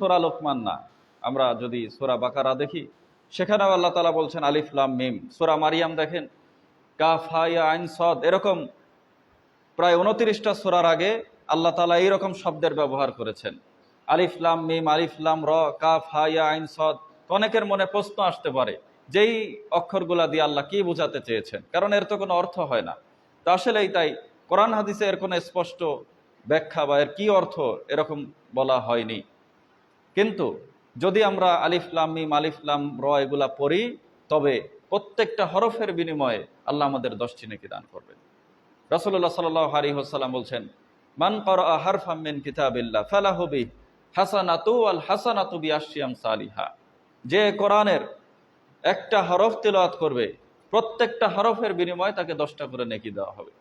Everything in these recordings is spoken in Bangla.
সূরা লোকমান না, আমরা যদি সূরা বাকারা দেখি সেখানেও আল্লাহ তাআলা বলছেন আলিফ লাম মিম। সূরা মারিয়াম দেখেন কাফ হা ইয়া আইন সদ, এরকম প্রায় 29টা সূরার আগে আল্লাহ তাআলা এইরকম শব্দের ব্যবহার করেছেন, আলিফ লাম মিম, আলিফ লাম র, কাফ হা ইয়া আইন সদ। অনেকের মনে প্রশ্ন আসতে পারে যেই অক্ষরগুলা দিয়ে আল্লাহ কি বোঝাতে চেয়েছেন, কারণ এর তো কোনো অর্থ হয় না। তো আসলেই তাই কোরআন হাদিসে এর কোনো স্পষ্ট ব্যাখ্যা বা এর কি অর্থ এরকম বলা হয়নি। কিন্তু যদি আমরা আলিফ লাম মিম, আলিফ লাম র এগুলা পড়ি, তবে প্রত্যেকটা হরফের বিনিময়ে আল্লাহ আমাদের 10টি নেকি দান করবেন। রাসূলুল্লাহ সাল্লাল্লাহু আলাইহি ওয়াসাল্লাম বলছেন, মান ক্বারাআ হারফাম মিন কিতাবিল্লাহ ফালাহু বিহি হাসানাতু ওয়াল হাসানাতু বিআশরি আমসালিহা। যে কোরআনের একটা হরফ তিলাওয়াত করবে, প্রত্যেকটা হরফের বিনিময়ে তাকে 10টা করে নেকি দেওয়া হবে।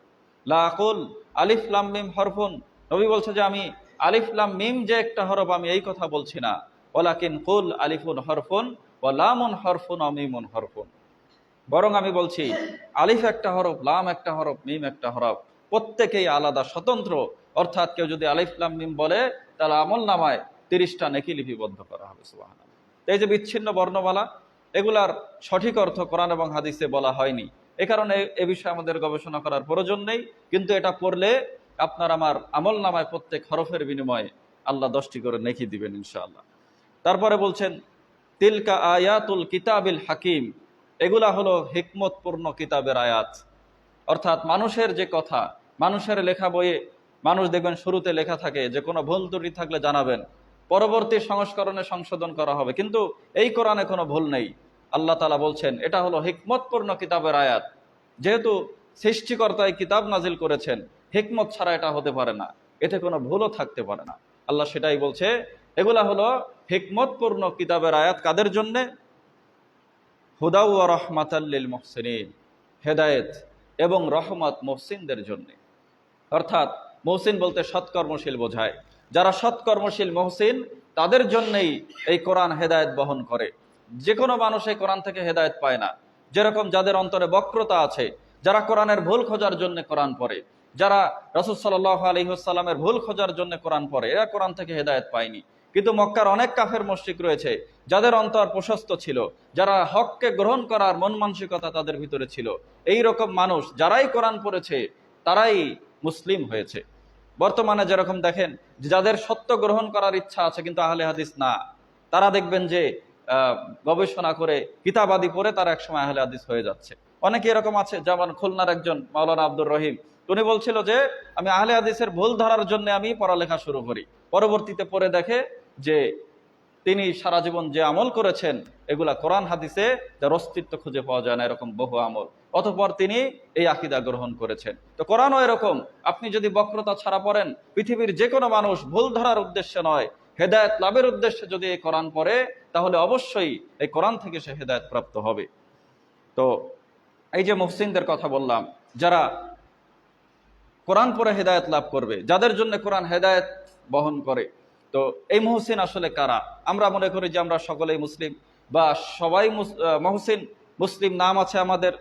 লা আকুল আলিফ লাম মিম হরফুন, নবী বলছে যে আমি আলিফ লাম মিম যে একটা হরফ আমি এই কথা বলছি না, ওয়ালাকিন কুল আলিফুন হরফুন ওয়া লামুন হরফুন ওয়া মিমুন হরফুন, বরং আমি বলছি আলিফ একটা হরফ, লাম একটা হরফ, মিম একটা হরফ, প্রত্যেকেই আলাদা স্বতন্ত্র। অর্থাৎ কেউ যদি আলিফ লাম মিম বলে তাহলে আমল নামায় 30টা নেকি লিপিবদ্ধ করা হবে। সুবহানাল্লাহ। এই যে বিচ্ছিন্ন বর্ণমালা, এগুলার সঠিক অর্থ কোরআন এবং হাদিসে বলা হয়নি, এ কারণে এ বিষয়ে আমাদের গবেষণা করার প্রয়োজন নেই। কিন্তু এটা পড়লে আপনার আমার আমল নামায় প্রত্যেক হরফের বিনিময়ে আল্লাহ 10টি করে নেকি দিবেন ইনশাআল্লাহ। তারপরে বলছেন তিলকা আয়াতুল কিতাবিল হাকিম, এগুলা হলো হিকমতপূর্ণ কিতাবের আয়াত। অর্থাৎ মানুষের যে কথা, মানুষের লেখা বইয়ে মানুষ দেখবেন শুরুতে লেখা থাকে যে কোনো ভুল ত্রুটি থাকলে জানাবেন, পরবর্তী সংস্করণে সংশোধন করা হবে, কিন্তু এই কোরআনে কোনো ভুল নেই। আল্লাহ তাআলা বলছেন এটা হলো হিকমতপূর্ণ কিতাবের আয়াত। যেহেতু সৃষ্টিকর্তা এই কিতাব নাজিল করেছেন, হিকমত ছাড়া এটা হতে পারে না, এতে কোনো ভুলও থাকতে পারে না। আল্লাহ সেটাই বলছে, এগুলা হলো হিকমতপূর্ণ কিতাবের আয়াত কাদের জন্যে? হুদা ওয়া রাহমাতাল লিল মুহসিনিন, হেদায়েত এবং রহমত মুহসিনদের জন্য। অর্থাৎ মুহসিন বলতে সৎকর্মশীল বোঝায়, যারা সৎকর্মশীল মুহসিন তাদের জন্যই এই কোরআন হেদায়েত বহন করে। যে কোনো মানুষ এই কোরআন থেকে হেদায়েত পায় না। যেরকম যাদের অন্তরে বক্রতা আছে, যারা কোরআনের ভুল খোঁজার জন্য কোরআন পড়ে, যারা রাসূল সাল্লাল্লাহু আলাইহি ওয়াসাল্লামের ভুল খোঁজার জন্য কোরআন পড়ে, এরা কোরআন থেকে হেদায়েত পায়নি। কিন্তু মক্কার অনেক কাফের মুশরিক রয়েছে যাদের অন্তর প্রশস্ত ছিল, যারা হককে গ্রহণ করার মন মানসিকতা তাদের ভিতরে ছিল। এই রকম মানুষ যারাই কোরআন পড়েছে তারাই মুসলিম হয়েছে। বর্তমানে যেরকম দেখেন যাদের সত্য গ্রহণ করার ইচ্ছা আছে কিন্তু আহলে হাদিস না, তারা দেখবেন যে গবেষণা করে কিতাবাদি পড়ে তারা একসময় আহলে হাদিস হয়ে যাচ্ছে। অনেকে এরকম আছে, যেমন খুলনার একজন মাওলানা আব্দুর রহিম, উনি বলছিল যে আমি আহলে হাদিসের ভুল ধরার জন্য আমি পড়ালেখা শুরু করি, পরবর্তীতে পড়ে দেখে যে তিনি সারা জীবন যে আমল করেছেন এগুলা কোরআন হাদিসে যার অস্তিত্ব খুঁজে পাওয়া যায় না, এরকম বহু আমল, অতঃপর তিনি এই আকীদা গ্রহণ করেছেন। তো কোরআনও এরকম, আপনি যদি বক্রতা ছাড়া পড়েন, পৃথিবীর যে কোনো মানুষ ভুল ধরার উদ্দেশ্যে নয়, হেদায়েত লাভের উদ্দেশ্যে যদি এই কোরআন পড়ে, তাহলে অবশ্যই এই কোরআন থেকে সে হেদায়েত প্রাপ্ত হবে। তো এই যে মুহসিনদের কথা বললাম, যারা কোরআন পড়ে হেদায়েত লাভ করবে, যাদের জন্য কোরআন হেদায়েত বহন করে, তো এই মুহসিন আসলে কারা? আমরা মনে করি যে আমরা সকলেই মুসলিম বা সবাই মুহসিন, মুসলিম নাম আছে আমাদের,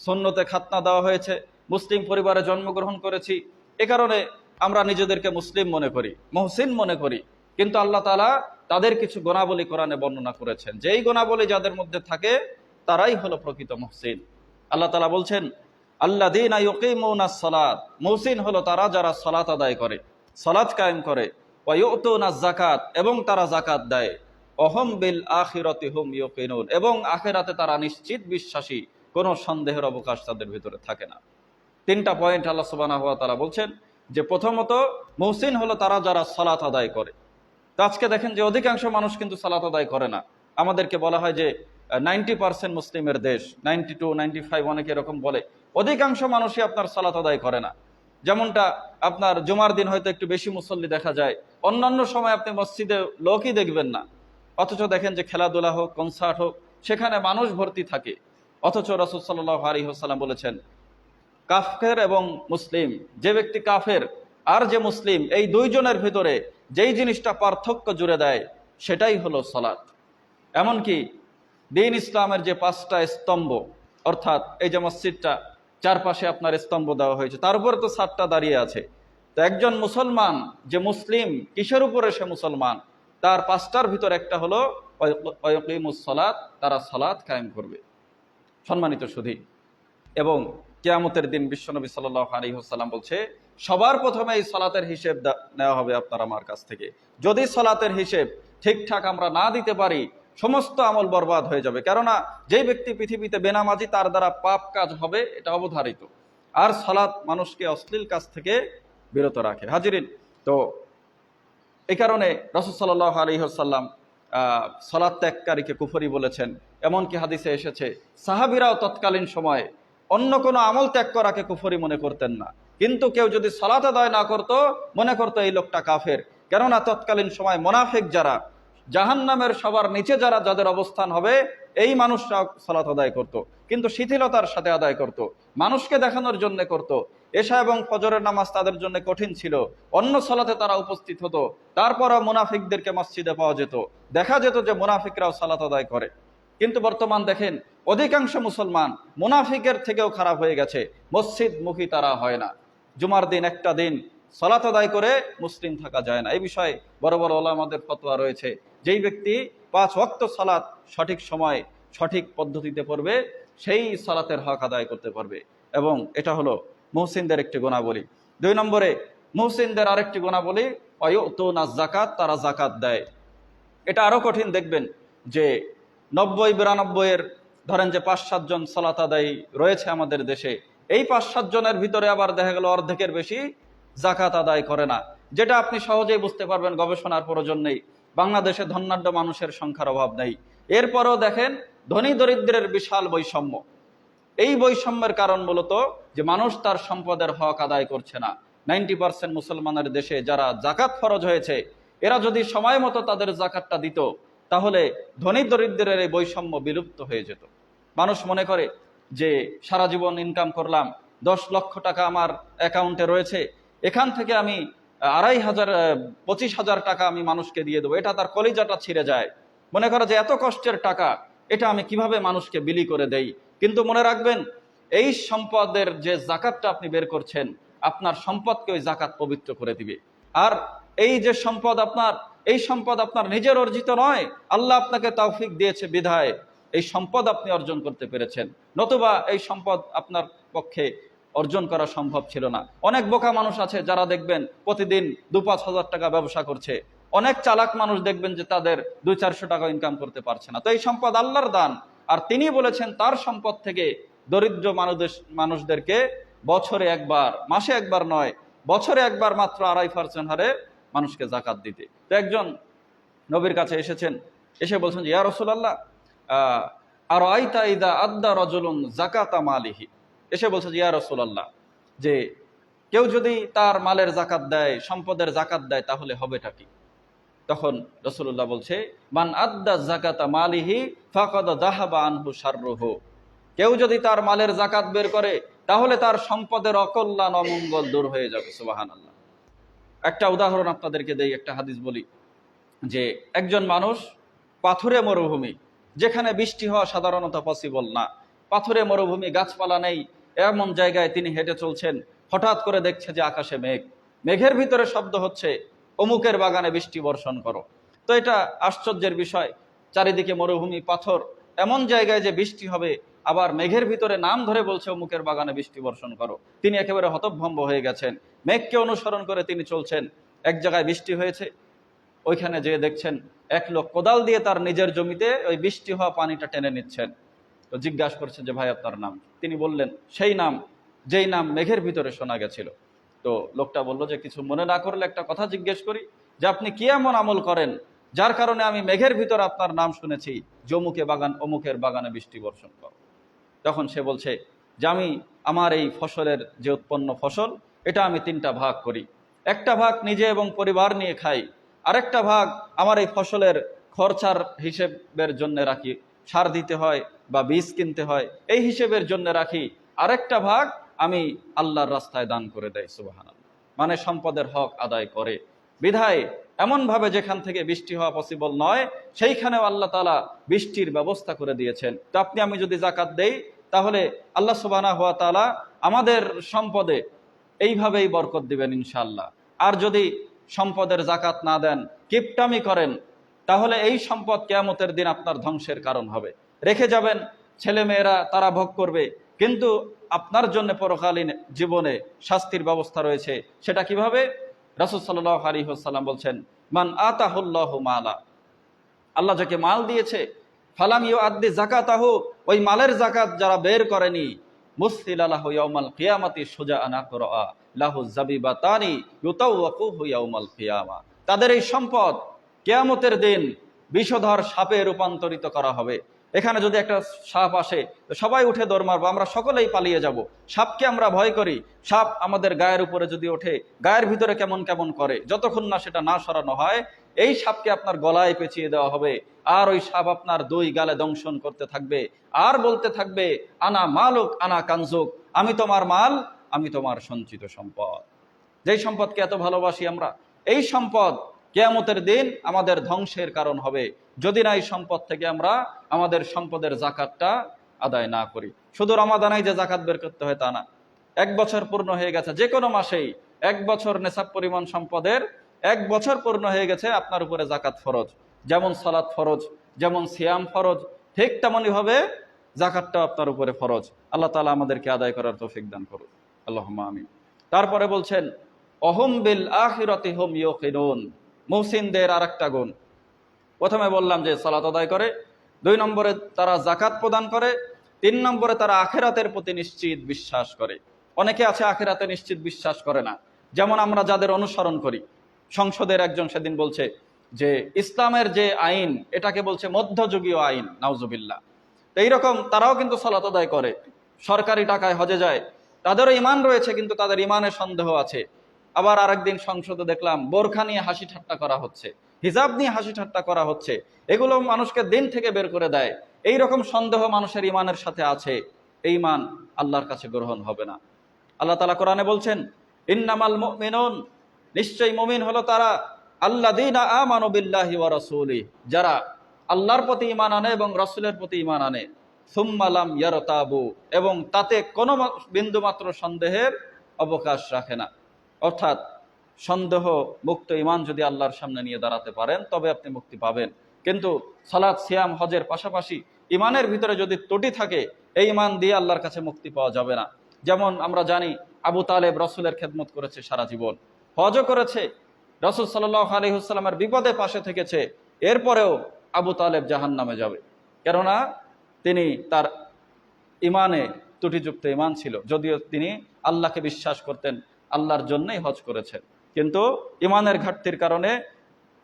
সুন্নতে খাতনা দেওয়া হয়েছে, মুসলিম পরিবারে জন্মগ্রহণ করেছি, এ কারণে আমরা নিজেদেরকে মুসলিম মনে করি, মুহসিন মনে করি। কিন্তু আল্লাহ তাআলা তাদের কিছু গুণাবলী কোরআনে বর্ণনা করেছেন, যেই গুণাবলী যাদের মধ্যে থাকে তারাই হলো প্রকৃত মুহসিন। আল্লাহ তাআলা বলছেন আল্লাযীনা ইউকিমুনাস সালাত, মুহসিন হলো তারা যারা সালাত আদায় করে, সালাত কায়েম করে, ওয়া ইউতুনাজ যাকাত, এবং তারা যাকাত দেয়, ওয়াহুম বিল আখিরাতি হুম ইউকিনুন, এবং আখিরাতে তারা নিশ্চিত বিশ্বাসী, কোনো সন্দেহের অবকাশ তাদের ভিতরে থাকে না। 3টা পয়েন্ট আল্লাহ সুবহানাহু ওয়া তাআলা বলছেন যে প্রথমত মুহসিন হলো তারা যারা সালাত আদায় করে। তো আজকে দেখেন যে অধিকাংশ মানুষ কিন্তু সালাত আদায় করে না। আমাদেরকে বলা হয় যে 90% মুসলিমের দেশ, 92, 95 অনেকে এরকম বলে, অধিকাংশ মানুষই আপনার সালাত আদায় করে না। যেমনটা আপনার জুমার দিন হয়তো একটু বেশি মুসল্লি দেখা যায়, অন্যান্য সময় আপনি মসজিদে লোকই দেখবেন না। অথচ দেখেন যে খেলাধুলা হোক, কনসার্ট হোক, সেখানে মানুষ ভর্তি থাকে। অথচ রাসূল সাল্লাল্লাহু আলাইহি ওয়াসাল্লাম বলেছেন কাফের এবং মুসলিম, যে ব্যক্তি কাফের আর যে মুসলিম, এই দুইজনের ভিতরে যেই জিনিসটা পার্থক্য জুড়ে দেয় সেটাই হলো সালাত। এমনকি দ্বীন ইসলামের যে 5টা স্তম্ভ, অর্থাৎ এই যে মসজিদটা চারপাশে আপনার স্তম্ভ দেওয়া হয়েছে, তার উপরে তো 7টা দাঁড়িয়ে আছে। তো একজন মুসলমান যে মুসলিম, কিসের উপরে সে মুসলমান? তার 5টার ভিতর একটা হলো ওয়াকিমুস সালাত, তারা সালাত কায়েম করবে। সম্মানিত সুধী, এবং কিয়ামতের দিন বিশ্বনবী সাল্লাল্লাহু আলাইহি ওয়াসাল্লাম বলছে সবার প্রথমে এই সালাতের হিসেব নেওয়া হবে আপনার আমার কাছ থেকে। যদি সালাতের হিসেব ঠিকঠাক আমরা না দিতে পারি, সমস্ত আমল বরবাদ হয়ে যাবে। কেননা যেই ব্যক্তি পৃথিবীতে বেনামাজি, তার দ্বারা পাপ কাজ হবে, এটা অবধারিত। আর সালাত মানুষকে অশ্লীল কাজ থেকে বিরত রাখে। হাজিরিন, তো এই কারণে রাসূল সাল্লাল্লাহু আলাইহি ওয়াসাল্লাম সালাত ত্যাগকারীকে কুফরি বলেছেন। এমনকি হাদিসে এসেছে সাহাবীরাও তৎকালীন সময়ে অন্য কোনো আমল ত্যাগ করাকে কুফরি মনে করতেন না, কিন্তু কেউ যদি সালাত আদায় না করতো, মনে করতো এই লোকটা কাফের। কেননা তৎকালীন সময় মুনাফিক যারা, জাহান্নামের সবার নিচে যারা, যাদের অবস্থান হবে, এই মানুষরা সালাত আদায় করত, কিন্তু শিথিলতার সাথে আদায় করত, মানুষকে দেখানোর জন্য করত। এশা এবং ফজরের নামাজ তাদের জন্য কঠিন ছিল, অন্য সালাতে তারা উপস্থিত হতো, তারপরও মুনাফিকদেরকে মসজিদে পাওয়া যেত, দেখা যেত যে মুনাফিকরাও সালাত আদায় করে। কিন্তু বর্তমান দেখেন অধিকাংশ মুসলমান মুনাফিকের থেকেও খারাপ হয়ে গেছে, মসজিদ মুখী তারা হয় না। জুমার দিন একটা দিন সালাত আদায় করে মুসলিম থাকা যায় না। এই বিষয়ে বড় বড় ওলামাদের ফতোয়া রয়েছে। যেই ব্যক্তি 5 ওয়াক্ত সালাত সঠিক সময় সঠিক পদ্ধতিতে পড়বে, সেই সালাতের হক আদায় করতে পারবে। এবং এটা হলো মুহসিনদের একটি গুণাবলী। 2 নম্বরে মুহসিনদের আরেকটি গুণাবলী ওয়ায়ুতুনা যাকাত, তারা যাকাত দেয়। এটা আরো কঠিন। দেখবেন যে 90-92-এর ধরেন যে 5-7 জন সালাত আদায়ী রয়েছে আমাদের দেশে, এই 5-7 জনের ভিতরে আবার দেখা গেল অর্ধেকের বেশি যাকাত আদায় করে না। যেটা আপনি সহজেই বুঝতে পারবেন, গবেষণার প্রয়োজন নেই। বাংলাদেশে ধনাঢ্য মানুষের সংখ্যার অভাব নেই, এরপরও দেখেন ধনী দরিদ্রের বিশাল বৈষম্য। এই বৈষম্যের কারণ মূলত যে মানুষ তার সম্পদের হক আদায় করছে না। 90% মুসলমানের দেশে যারা যাকাত ফরজ হয়েছে, এরা যদি সময় মতো তাদের যাকাতটা দিত, তাহলে ধনী দরিদ্রের এই বৈষম্য বিলুপ্ত হয়ে যেত। মানুষ মনে করে যে সারা জীবন ইনকাম করলাম, 10 লক্ষ টাকা আমার অ্যাকাউন্টে রয়েছে, এখান থেকে আমি 25,000 টাকা আমি মানুষকে দিয়ে দেবো। এটা তার কলিজাটা ছিঁড়ে যায়। মনে করে যে এত কষ্টের টাকা, এটা আমি কিভাবে মানুষকে বিলি করে দেই। কিন্তু মনে রাখবেন, এই সম্পদের যে যাকাতটা আপনি বের করছেন, আপনার সম্পদকে ওই যাকাত পবিত্র করে দিবে। আর এই যে সম্পদ আপনার, এই সম্পদ আপনার নিজের অর্জিত নয়, আল্লাহ আপনাকে তৌফিক দিয়েছে বিধায় এই সম্পদ আপনি অর্জন করতে পেরেছেন, নতুবা এই সম্পদ আপনার পক্ষে অর্জন করা সম্ভব ছিল না। অনেক বোকা মানুষ আছে যারা দেখবেন প্রতিদিন 2-5 হাজার টাকা ব্যবসা করছে। অনেক চালাক মানুষ দেখবেন যে তাদের 200-400 টাকা ইনকাম করতে পারছে না। তো এই সম্পদ আল্লাহর দান, আর তিনি বলেছেন তার সম্পদ থেকে দরিদ্র মানুষদেরকে বছরে একবার, মাসে একবার নয়, বছরে একবার মাত্র 2.5% হারে মানুষকে যাকাত দিতে। তো একজন নবীর কাছে এসেছেন, এসে বলছেন যে ইয়া রাসূলুল্লাহ, আর আইতা ইদা আদ্দা রাজুলুন যাকাতা মালিহি। এসে বলছে যে ইয়া রাসূলুল্লাহ, যে কেউ যদি তার মালের যাকাত দেয়, সম্পদের যাকাত দেয়, তাহলে হবেটা কি? তখন রাসূলুল্লাহ বলছে মান আদ্দা যাকাতা মালিহি ফাকাদ যাহাবা আনহু শাররুহু। কেউ যদি তার মালের যাকাত বের করে, তাহলে তার সম্পদের অকল্যাণ অমঙ্গল দূর হয়ে যাবে। সুবহানাল্লাহ। একটা উদাহরণ আপনাদেরকে দেই, একটা হাদিস বলি যে একজন মানুষ পাথুরে মরুভূমি, যেখানে বৃষ্টি হওয়া সাধারণত পসিবল না, পাথুরে মরুভূমি, গাছপালা নেই, এমন জায়গায় তিনি হেঁটে চলছেন। হঠাৎ করে দেখছে যে আকাশে মেঘ, মেঘের ভিতরে শব্দ হচ্ছে অমুকের বাগানে বৃষ্টি বর্ষণ করো। তো এটা আশ্চর্যের বিষয়, চারিদিকে মরুভূমি, পাথর, এমন জায়গায় যে বৃষ্টি হবে, আবার মেঘের ভিতরে নাম ধরে বলছে অমুকের বাগানে বৃষ্টি বর্ষণ করো। তিনি একেবারে হতভম্ব হয়ে গেছেন। মেঘকে অনুসরণ করে তিনি চলছেন। এক জায়গায় বৃষ্টি হয়েছে, ওইখানে যেয়ে দেখছেন এক লোক কোদাল দিয়ে তার নিজের জমিতে ওই বৃষ্টি হওয়া পানিটা টেনে নিচ্ছেন। তো জিজ্ঞাসা করছে যে ভাই আপনার নাম? তিনি বললেন সেই নাম যেই নাম মেঘের ভিতরে শোনা গেছিল। তো লোকটা বলল যে কিছু মনে না করলে একটা কথা জিজ্ঞেস করি, যে আপনি কি এমন আমল করেন যার কারণে আমি মেঘের ভিতরে আপনার নাম শুনেছি যে অমুকের বাগানে বৃষ্টি বর্ষণ করো। তখন সে বলছে যে আমি আমার এই ফসলের যে উৎপন্ন ফসল, এটা আমি 3টা ভাগ করি। একটা ভাগ নিজে এবং পরিবার নিয়ে খাই, আরেকটা ভাগ আমার এই ফসলের খরচার হিসেবের জন্য রাখি, সার দিতে হয় বা বীজ কিনতে হয়, এই হিসেবের জন্য রাখি, আরেকটা ভাগ আমি আল্লাহর রাস্তায় দান করে দেয়। সুবহানাল্লাহ। মানে সম্পদের হক আদায় করে। বিধায় এমনভাবে যেখান থেকে বৃষ্টি হওয়া পসিবল নয়, সেইখানেও আল্লাহ তাআলা বৃষ্টির ব্যবস্থা করে দিয়েছেন। তো আপনি আমি যদি যাকাত দেই, তাহলে আল্লাহ সুবহানাহু ওয়া তাআলা আমাদের সম্পদে এইভাবেই বরকত দিবেন ইনশাআল্লাহ। আর যদি সম্পদের যাকাত না দেন, কিপটামি করেন, তাহলে এই সম্পদ কিয়ামতের দিন আপনার ধ্বংসের কারণ হবে। রেখে যাবেন, ছেলে মেয়েরা তারা ভোগ করবে, কিন্তু আপনার জন্য পরকালীন জীবনে শাস্তির ব্যবস্থা রয়েছে। সেটা কিভাবে? রাসূল সাল্লাল্লাহু আলাইহি ওয়াসাল্লাম বলছেন, মান আতাহুল্লাহু মালা, আল্লাহ যাকে মাল দিয়েছে, ফালাম ইউআদ্দি যাকাতাহু, ওই মালের যাকাত যারা বের করেনি, মুসিলা লাহু ইয়াউমাল কিয়ামাতি শুজাআন আকরা লাহু যাবিবাতানি ইউতাওয়াকুহু ইয়াউমাল কিয়ামা, তাদের এই সম্পদ কিয়ামতের দিন বিষধর সাপে রূপান্তরিত করা হবে। এখানে যদি একটা সাপ আসে তো সবাই উঠে দৌড় মারবো, আমরা সকলেই পালিয়ে যাব। সাপকে আমরা ভয় করি, সাপ আমাদের গায়ের উপরে যদি ওঠে গায়ের ভিতরে কেমন কেমন করে, যতক্ষণ না সেটা না সরানো হয় এই সাপকে আপনার গলায় পেঁচিয়ে দেওয়া হবে, আর ওই সাপ আপনার দুই গালে দংশন করতে থাকবে, আর বলতে থাকবে আনা মালুক আনা কানজুক, আমি তোমার মাল, আমি তোমার সঞ্চিত সম্পদ। যেই সম্পদকে এত ভালোবাসি আমরা, এই সম্পদ কিয়ামতের দিন আমাদের ধ্বংসের কারণ হবে যদি না এই সম্পদ থেকে আমরা আমাদের সম্পদের যাকাতটা আদায় না করি। শুধু রমাদানেই যে যাকাত বের করতে হয় তা না, 1 বছর পূর্ণ হয়ে গেছে, যে কোনো মাসেই 1 বছর নেশাব পরিমাণ সম্পদের 1 বছর পূর্ণ হয়ে গেছে, আপনার উপরে যাকাত ফরজ। যেমন সালাত ফরজ, যেমন সিয়াম ফরজ, ঠিক তেমনই ভাবে যাকাতটা আপনার উপরে ফরজ। আল্লাহ তাআলা আমাদেরকে আদায় করার তৌফিক দান করুন, আল্লাহুম্মা আমিন। তারপরে বলছেন অহুম বিল আখিরাতি হুম ইউকিনুন, মুহসিনদের আরেকটা গুণ। প্রথমে বললাম যে সালাত আদায় করে, 2 নম্বরে তারা যাকাত প্রদান করে, 3 নম্বরে তারা আখিরাতের প্রতি নিশ্চিত বিশ্বাস করে। অনেকে আছে আখিরাতে নিশ্চিত বিশ্বাস করে না, যেমন আমরা যাদের অনুসরণ করি। সংসদের একজন সেদিন বলছে যে ইসলামের যে আইন এটাকে বলছে মধ্যযুগীয় আইন, নাউজুবিল্লাহ। তো এইরকম তারাও কিন্তু সালাত আদায় করে, সরকারি টাকায় হজে যায়, তাদেরও ইমান রয়েছে কিন্তু তাদের ইমানে সন্দেহ আছে। আবার আরেকদিন সংসদে দেখলাম বোরখা নিয়ে হাসি ঠাট্টা করা হচ্ছে, হিজাব নিয়ে হাসি ঠাট্টা করা হচ্ছে, এগুলো মানুষকে দিন থেকে বের করে দেয়। এই রকম সন্দেহ মানুষের ইমানের সাথে আছে, এই ইমান আল্লাহর কাছে গ্রহণ হবে না। আল্লাহ তাআলা কোরআনে বলছেন ইন্নামাল মুমিনুন, নিশ্চয়ই মুমিন হলো তারা আল্লাযীনা আমানু বিল্লাহি ওয়া রাসূলিহি, যারা আল্লাহর প্রতি ঈমান আনে এবং রাসূলের প্রতি ঈমান আনে, সুম্মা লাম ইয়ারতাবু, এবং তাতে কোনো বিন্দু মাত্র সন্দেহের অবকাশ রাখে না। অর্থাৎ সন্দেহ মুক্ত ঈমান যদি আল্লাহর সামনে নিয়ে দাঁড়াতে পারেন তবে আপনি মুক্তি পাবেন। কিন্তু সালাত সিয়াম হজের পাশাপাশি ঈমানের ভিতরে যদি ত্রুটি থাকে, এই ঈমান দিয়ে আল্লাহর কাছে মুক্তি পাওয়া যাবে না। যেমন আমরা জানি আবু তালেব রাসূলের খেদমত করেছে সারা জীবন, হজও করেছে, রাসূল সাল্লাল্লাহু আলাইহি ওয়াসাল্লামের বিপদে পাশে থেকেছে, এরপরেও আবু তালেব জাহান্নামে যাবে, কেননা তিনি তার ইমানে ত্রুটিযুক্ত ইমান ছিল। যদিও তিনি আল্লাহকে বিশ্বাস করতেন, আল্লাহর জন্যই হজ করেছেন, কিন্তু ইমানের ঘাটতির কারণে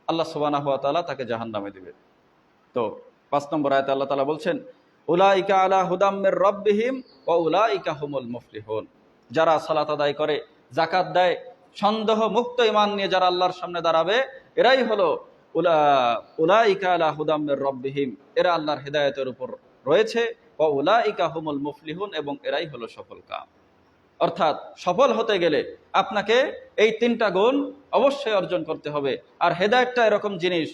আল্লাহ সুবহানাহু ওয়া তাআলা তাকে জাহান্নামে দিবেন। তো 5 নম্বর আয়াতে আল্লাহ তাআলা বলছেন উলাইকা আলা হুদাম মির রাব্বিহিম ওয়া উলাইকা হুমুল মুফলিহুন, যারা সালাত আদায় করে, যাকাত দেয়, সন্দেহ মুক্ত ঈমান নিয়ে যারা আল্লাহর সামনে দাঁড়াবে, এরাই হলো উলাইকা আলা হুদাম মির রাব্বিহিম, এরা আল্লাহর হেদায়েতের উপর রয়েছে, ওয়া উলাইকা হুমুল মুফলিহুন, এবং এরাই হলো সফলকাম। অর্থাৎ সফল হতে গেলে আপনাকে এই 3টা গুণ অবশ্যই অর্জন করতে হবে। আর হেদায়েতটা এরকম জিনিস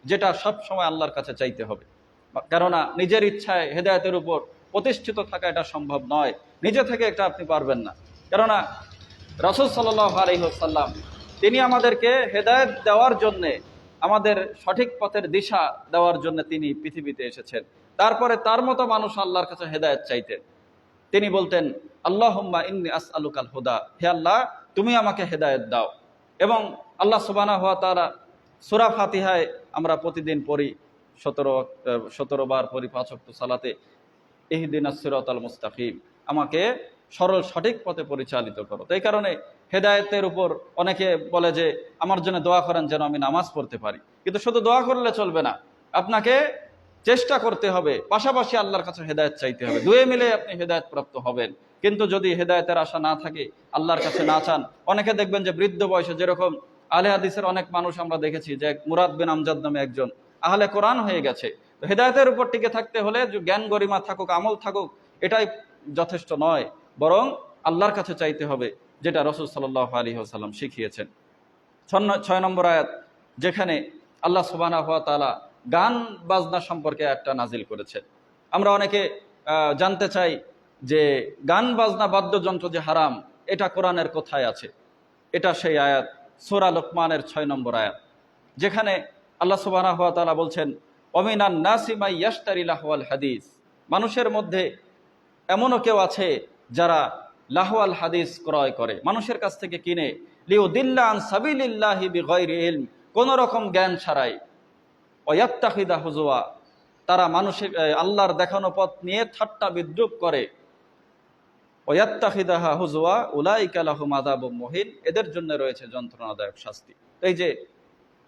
যেটা সব সময় আল্লাহর কাছে চাইতে হবে, কেননা নিজের ইচ্ছায় হেদায়েতের উপর প্রতিষ্ঠিত থাকা এটা সম্ভব নয়, নিজে থেকে এটা আপনি পারবেন না। কেননা রাসূল সাল্লাল্লাহু আলাইহি ওয়াসাল্লাম তিনি আমাদেরকে হেদায়েত দেওয়ার জন্যে, আমাদের সঠিক পথের দিশা দেওয়ার জন্য তিনি পৃথিবীতে এসেছেন। তারপরে তার মতো মানুষ আল্লাহর কাছে হেদায়েত চাইতেন। তিনি বলতেন আল্লাহুম্মা ইন্নী আসআলুকাল হুদা, হে আল্লাহ তুমি আমাকে হেদায়েত দাও। এবং আল্লাহ সুবহানাহু ওয়া তাআলা সূরা ফাতিহায় আমরা প্রতিদিন পড়ি, 17 বার পড়ি 5 ওয়াক্ত সালাতে, ইহদিনাস সিরাতাল মুস্তাকিম, আমাকে সরল সঠিক পথে পরিচালিত করো। তো এই কারণে হেদায়েতের উপর অনেকে বলে যে আমার জন্য দোয়া করেন যেন আমি নামাজ পড়তে পারি, কিন্তু শুধু দোয়া করলে চলবে না, আপনাকে চেষ্টা করতে হবে, পাশাপাশি আল্লাহর কাছে হেদায়েত চাইতে হবে, দুয়ে মিলে আপনি হেদায়েত প্রাপ্ত হবেন। কিন্তু যদি হেদায়েতের আশা না থাকে, আল্লাহর কাছে না চান, অনেকে দেখবেন যে বৃদ্ধ বয়সে, যেরকম আহলে হাদিসের অনেক মানুষ আমরা দেখেছি যে মুরাদ বিন আমজাদ নামে একজন আহলে কোরআন হয়ে গেছে। তো হেদায়েতের উপর টিকে থাকতে হলে জ্ঞান গরিমা থাকুক, আমল থাকুক, এটাই যথেষ্ট নয়, বরং আল্লাহর কাছে চাইতে হবে, যেটা রাসূল সাল্লাল্লাহু আলাইহি ওয়াসাল্লাম শিখিয়েছেন। 6 নম্বর আয়াত, যেখানে আল্লাহ সুবহানাহু ওয়া তাআলা গান বাজনা সম্পর্কে একটা নাজিল করেছেন। আমরা অনেকে জানতে চাই যে গান বাজনা বাদ্যযন্ত্র যে হারাম, এটা কোরআনের কোথায় আছে? এটা সেই আয়াত সূরা লোকমানের 6 নম্বর আয়াত, যেখানে আল্লাহ সুবহানাহু ওয়া তাআলা বলছেন, ওয়ামিনান নাসি মাই ইয়াশতারি লাহওয়াল হাদিস, মানুষের মধ্যে এমনও কেউ আছে যারা লাহওয়াল হাদিস ক্রয় করে, মানুষের কাছ থেকে কিনে, লিউদিল্লা আন সাবিলিল্লাহি বিগাইরি ইলম, কোন রকম জ্ঞান ছাড়াই, ওয়াত্তাখিদা হুজুয়া, তারা মানুষের আল্লাহর দেখানো পথ নিয়ে ঠাট্টা বিদ্রুপ করে, ওয়াত্তাখিদাহা হুজুয়া উলাইকা লাহুম আযাবুম মুহিন, এদের জন্য রয়েছে যন্ত্রণাদায়ক শাস্তি। এই যে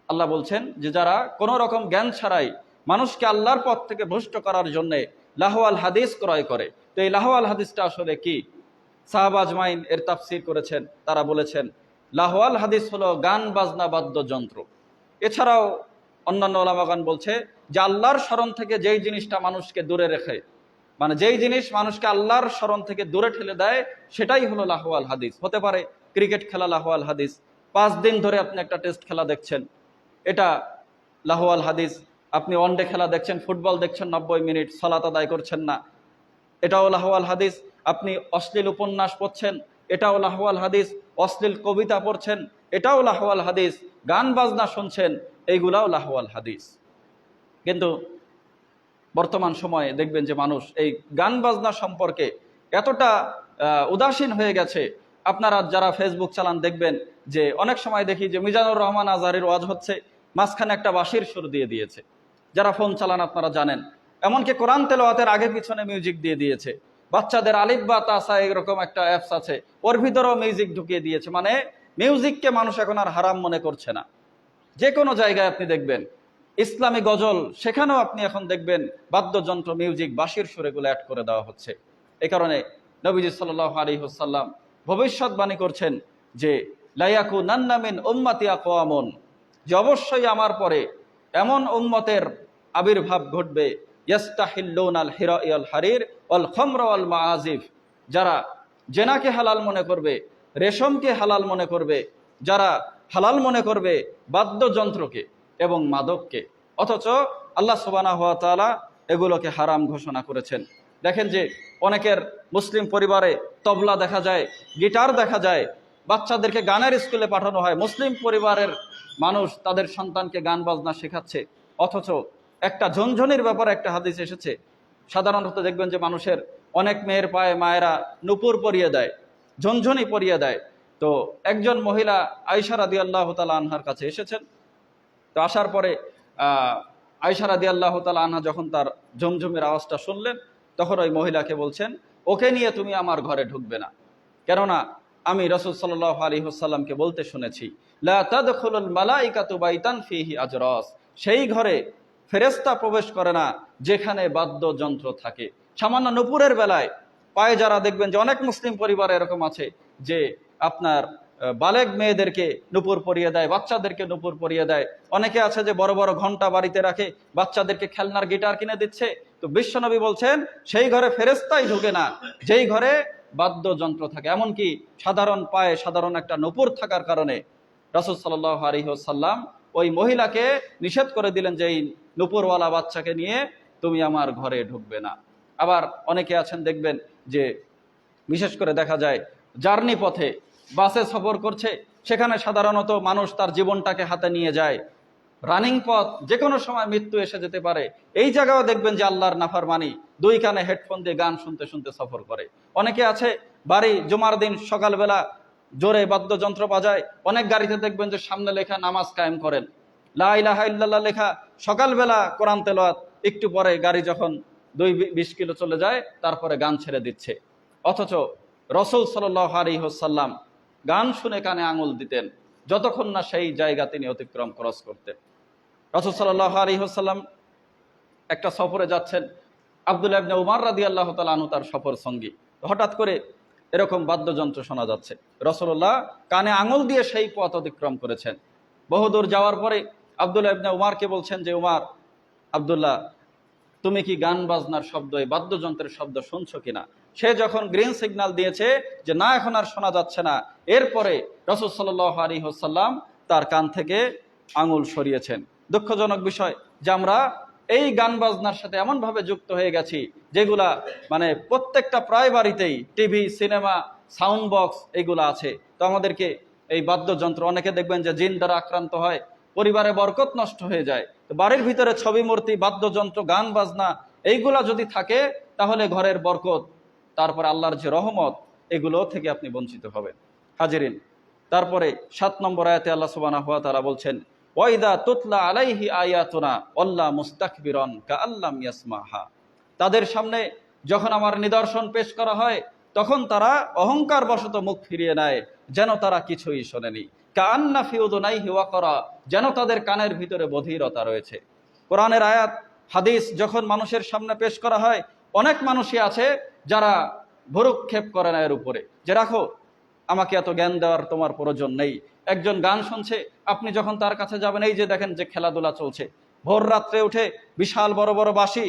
আল্লাহ বলছেন যে যারা কোনো রকম জ্ঞান ছাড়াই মানুষকে আল্লাহর পথ থেকে ভ্রষ্ট করার জন্য লাহওয়াল হাদিস ক্রয় করে। তো এই লাহওয়াল হাদিসটা আসলে কি? সাহাবা আজমাইন এর তাফসীর করেছেন, তারা বলেছেন লাহওয়াল হাদিস হলো গান বাজনা বাদ্যযন্ত্র। এছাড়াও অন্যান্য ওলামাগণ বলছে যে আল্লাহর স্মরণ থেকে যেই জিনিসটা মানুষকে দূরে রেখে, মানে যেই জিনিস মানুষকে আল্লাহর স্মরণ থেকে দূরে ঠেলে দেয়, সেটাই হলো লাহওয়াল হাদিস। হতে পারে ক্রিকেট খেলা লাহওয়াল হাদিস, 5 দিন ধরে আপনি একটা টেস্ট খেলা দেখছেন, এটা লাহওয়াল হাদিস। আপনি ওয়ানডে খেলা দেখছেন, ফুটবল দেখছেন 90 মিনিট, সালাত আদায় করছেন না, এটাও লাহওয়াল হাদিস। আপনি অশ্লীল উপন্যাস পড়ছেন, এটাও লাহওয়াল হাদিস। অশ্লীল কবিতা পড়ছেন, এটাও লাহওয়াল হাদিস। গান বাজনা শুনছেন, এইগুলাও লাহওয়াল হাদিস। কিন্তু বর্তমান সময়ে দেখবেন যে মানুষ এই গান বাজনা সম্পর্কে এতটা উদাসীন হয়ে গেছে। আপনারা যারা ফেসবুক চালান দেখবেন যে অনেক সময় দেখি যে মিজানুর রহমান আজহারের ওয়াজ হচ্ছে, মাঝখানে একটা বাঁশির সুর দিয়ে দিয়েছে। যারা ফোন চালান আপনারা জানেন, এমনকি কোরআন তেলাওয়াতের আগে পিছনে মিউজিক দিয়ে দিয়েছে। বাচ্চাদের আলিফ বা তাসা এরকম একটা অ্যাপস আছে, ওর ভিতরেও মিউজিক ঢুকিয়ে দিয়েছে। মানে মিউজিককে মানুষ এখন আর হারাম মনে করছে না। যে কোনো জায়গায় আপনি দেখবেন ইসলামী গজল, সেখানেও আপনি এখন দেখবেন বাদ্যযন্ত্র, মিউজিক, বাঁশির সুর এগুলো অ্যাড করে দেওয়া হচ্ছে। এই কারণে নবীজি সাল্লাল্লাহু আলাইহি ওয়াসাল্লাম ভবিষ্যৎবাণী করছেন যে লায়াকুনান্না মিন উম্মতি আকওয়ামুন, যে অবশ্যই আমার পরে এমন উম্মতের আবির্ভাব ঘটবে, ইয়াস্তাহিল্লুনাল হিরা ওয়াল হারির ওয়াল খামরা ওয়াল মাআজিফ, যারা জেনাকে হালাল মনে করবে, রেশমকে হালাল মনে করবে, যারা হালাল মনে করবে বাদ্যযন্ত্রকে এবং মাদককে, অথচ আল্লাহ সুবহানাহু ওয়া তাআলা এগুলোকে হারাম ঘোষণা করেছেন। দেখেন যে অনেকের মুসলিম পরিবারে তবলা দেখা যায়, গিটার দেখা যায়, বাচ্চাদেরকে গানের স্কুলে পাঠানো হয়, মুসলিম পরিবারের মানুষ তাদের সন্তানকে গান বাজনা শেখাচ্ছে। অথচ একটা ঝনঝনির ব্যাপারে একটা হাদিস এসেছে, সাধারণত দেখবেন যে মানুষের অনেক মেয়ের পায়ে মায়েরা নূপুর পরিয়ে দেয়, ঝনঝনি পরিয়ে দেয়। তো একজন মহিলা আয়েশা রাদিয়াল্লাহু তাআলা আনহার কাছে এসেছেন। তো আসার পরে আয়েশা রাদিয়াল্লাহু তাআলা আনহা যখন তার ঝমঝমের আওয়াজটা শুনলেন, তখন ওই মহিলাকে বলছেন, ওকে নিয়ে তুমি আমার ঘরে ঢুকবে না, কেননা আমি রাসূল সাল্লাল্লাহু আলাইহি ওয়াসাল্লামকে বলতে শুনেছি, লা তাদখুলুল মালাইকাতু বাইতান ফিহি আজরাস, সেই ঘরে ফেরেশতা প্রবেশ করে না যেখানে বাদ্যযন্ত্র থাকে। সামান্য নূপুরের বেলায় পায়ে যারা দেখবেন যে অনেক মুসলিম পরিবারে এরকম আছে যে আপনার বালেগ মেয়েদেরকে নূপুর পরিয়ে দেয়, বাচ্চাদেরকে নূপুর পরিয়ে দেয়। অনেকে আছে যে বড় বড় ঘন্টা বাড়িতে রাখে, বাচ্চাদেরকে খেলনার গিটার কিনে দিচ্ছে। তো বিশ্বনবী বলছেন সেই ঘরে ফেরেশতাই ঢুকে না যেই ঘরে বাদ্যযন্ত্র থাকে। এমনকি সাধারণ পায়ে সাধারণ একটা নূপুর থাকার কারণে রাসূল সাল্লাল্লাহু আলাইহি ওয়াসাল্লাম ওই মহিলাকে নিষেধ করে দিলেন যে এই নূপুরওয়ালা বাচ্চাকে নিয়ে তুমি আমার ঘরে ঢুকবে না। আবার অনেকে আছেন দেখবেন যে বিশেষ করে দেখা যায় জার্নি পথে বাসে সফর করছে, সেখানে সাধারণত মানুষ তার জীবনটাকে হাতে নিয়ে যায়। রানিং পথ, যে কোনো সময় মৃত্যু এসে যেতে পারে। এই জায়গাও দেখবেন যে আল্লাহর নাফরমানি, 2 কানে হেডফোন দিয়ে গান শুনতে শুনতে সফর করে। অনেকে আছে বাড়ি জুমার দিন সকালবেলা জোরে বাদ্যযন্ত্র বাজায়। অনেক গাড়িতে দেখবেন যে সামনে লেখা নামাজ কায়েম করেন, লা ইলাহা ইল্লাল্লাহ লেখা, সকালবেলা কোরআন তেলাওয়াত, একটু পরে গাড়ি যখন 2-20 কিলো চলে যায় তারপরে গান ছেড়ে দিচ্ছে। অথচ রাসূল সাল্লাল্লাহু আলাইহি ওয়াসাল্লাম গান শুনে কানে আঙুল দিতেন যতক্ষণ না সেই জায়গা তিনি অতিক্রম ক্রস করতেন। রাসূল সাল্লাল্লাহু আলাইহি ওয়াসাল্লাম একটা সফরে যাচ্ছেন, আব্দুল্লাহ ইবনে উমর রাদিয়াল্লাহু তাআলা আনহু তার সফর সঙ্গী। হঠাৎ করে এরকম বাদ্যযন্ত্র শোনা যাচ্ছে, রাসূলুল্লাহ কানে আঙুল দিয়ে সেই পথ অতিক্রম করেছেন। বহুদূর যাওয়ার পরে আব্দুল্লাহ ইবনে উমরকে বলছেন যে উমর, আব্দুল্লাহ তুমি কি গান বাজনার শব্দ, এই বাদ্যযন্ত্রের শব্দ শুনছো কিনা? সে যখন গ্রিন সিগন্যাল দিয়েছে যে না এখন আর শোনা যাচ্ছে না, এরপরে রাসূল সাল্লাল্লাহু আলাইহি ওয়াসাল্লাম তার কান থেকে আঙুল সরিয়েছেন। দুঃখজনক বিষয় যে আমরা এই গান বাজনার সাথে এমনভাবে যুক্ত হয়ে গেছি যেগুলা মানে প্রত্যেকটা প্রায় বাড়িতেই টিভি, সিনেমা, সাউন্ড বক্স এগুলো আছে। তো আমাদেরকে এই বাদ্যযন্ত্র, অনেকে দেখবেন যে জিন দ্বারা আক্রান্ত হয়, পরিবারে বরকত নষ্ট হয়ে যায়। তো বাড়ির ভিতরে ছবি মূর্তি, বাদ্যযন্ত্র, গান বাজনা এইগুলা যদি থাকে তাহলে ঘরের বরকত, তারপর আল্লাহর যে রহমত, এগুলো থেকে আপনি বঞ্চিত হবেন। হাজিরিন, তারপরে 7 নম্বর আয়াতে আল্লাহ সুবহানাহু ওয়া তাআলা বলছেন, ওয়াইদা তুতলা আলাইহি আয়াতুনা ওয়াল্লা মুস্তাকবিরান কাআল্লাম ইয়াসমাহা। তাদের সামনে যখন আমার নিদর্শন পেশ করা হয় তখন তারা অহংকার বশত মুখ ফিরিয়ে নেয়, যেন তারা কিছুই শোনেনি। কাআন্না ফি উযুনাইহি ওয়াকরা, যেন তাদের কানের ভিতরে বধিরতা রয়েছে। কোরআনের আয়াত হাদিস যখন মানুষের সামনে পেশ করা হয়, অনেক মানুষই আছে যারা ভ্রুক্ষেপ করে না এর উপরে, যে রাখো, আমাকে এত জ্ঞান দেওয়ার তোমার প্রয়োজন নেই। একজন গান শুনছে, আপনি যখন তার কাছে যাবেন, এই যে দেখেন যে খেলাধুলা চলছে, ভোর রাত্রে উঠে বিশাল বড় বড় বাঁশি,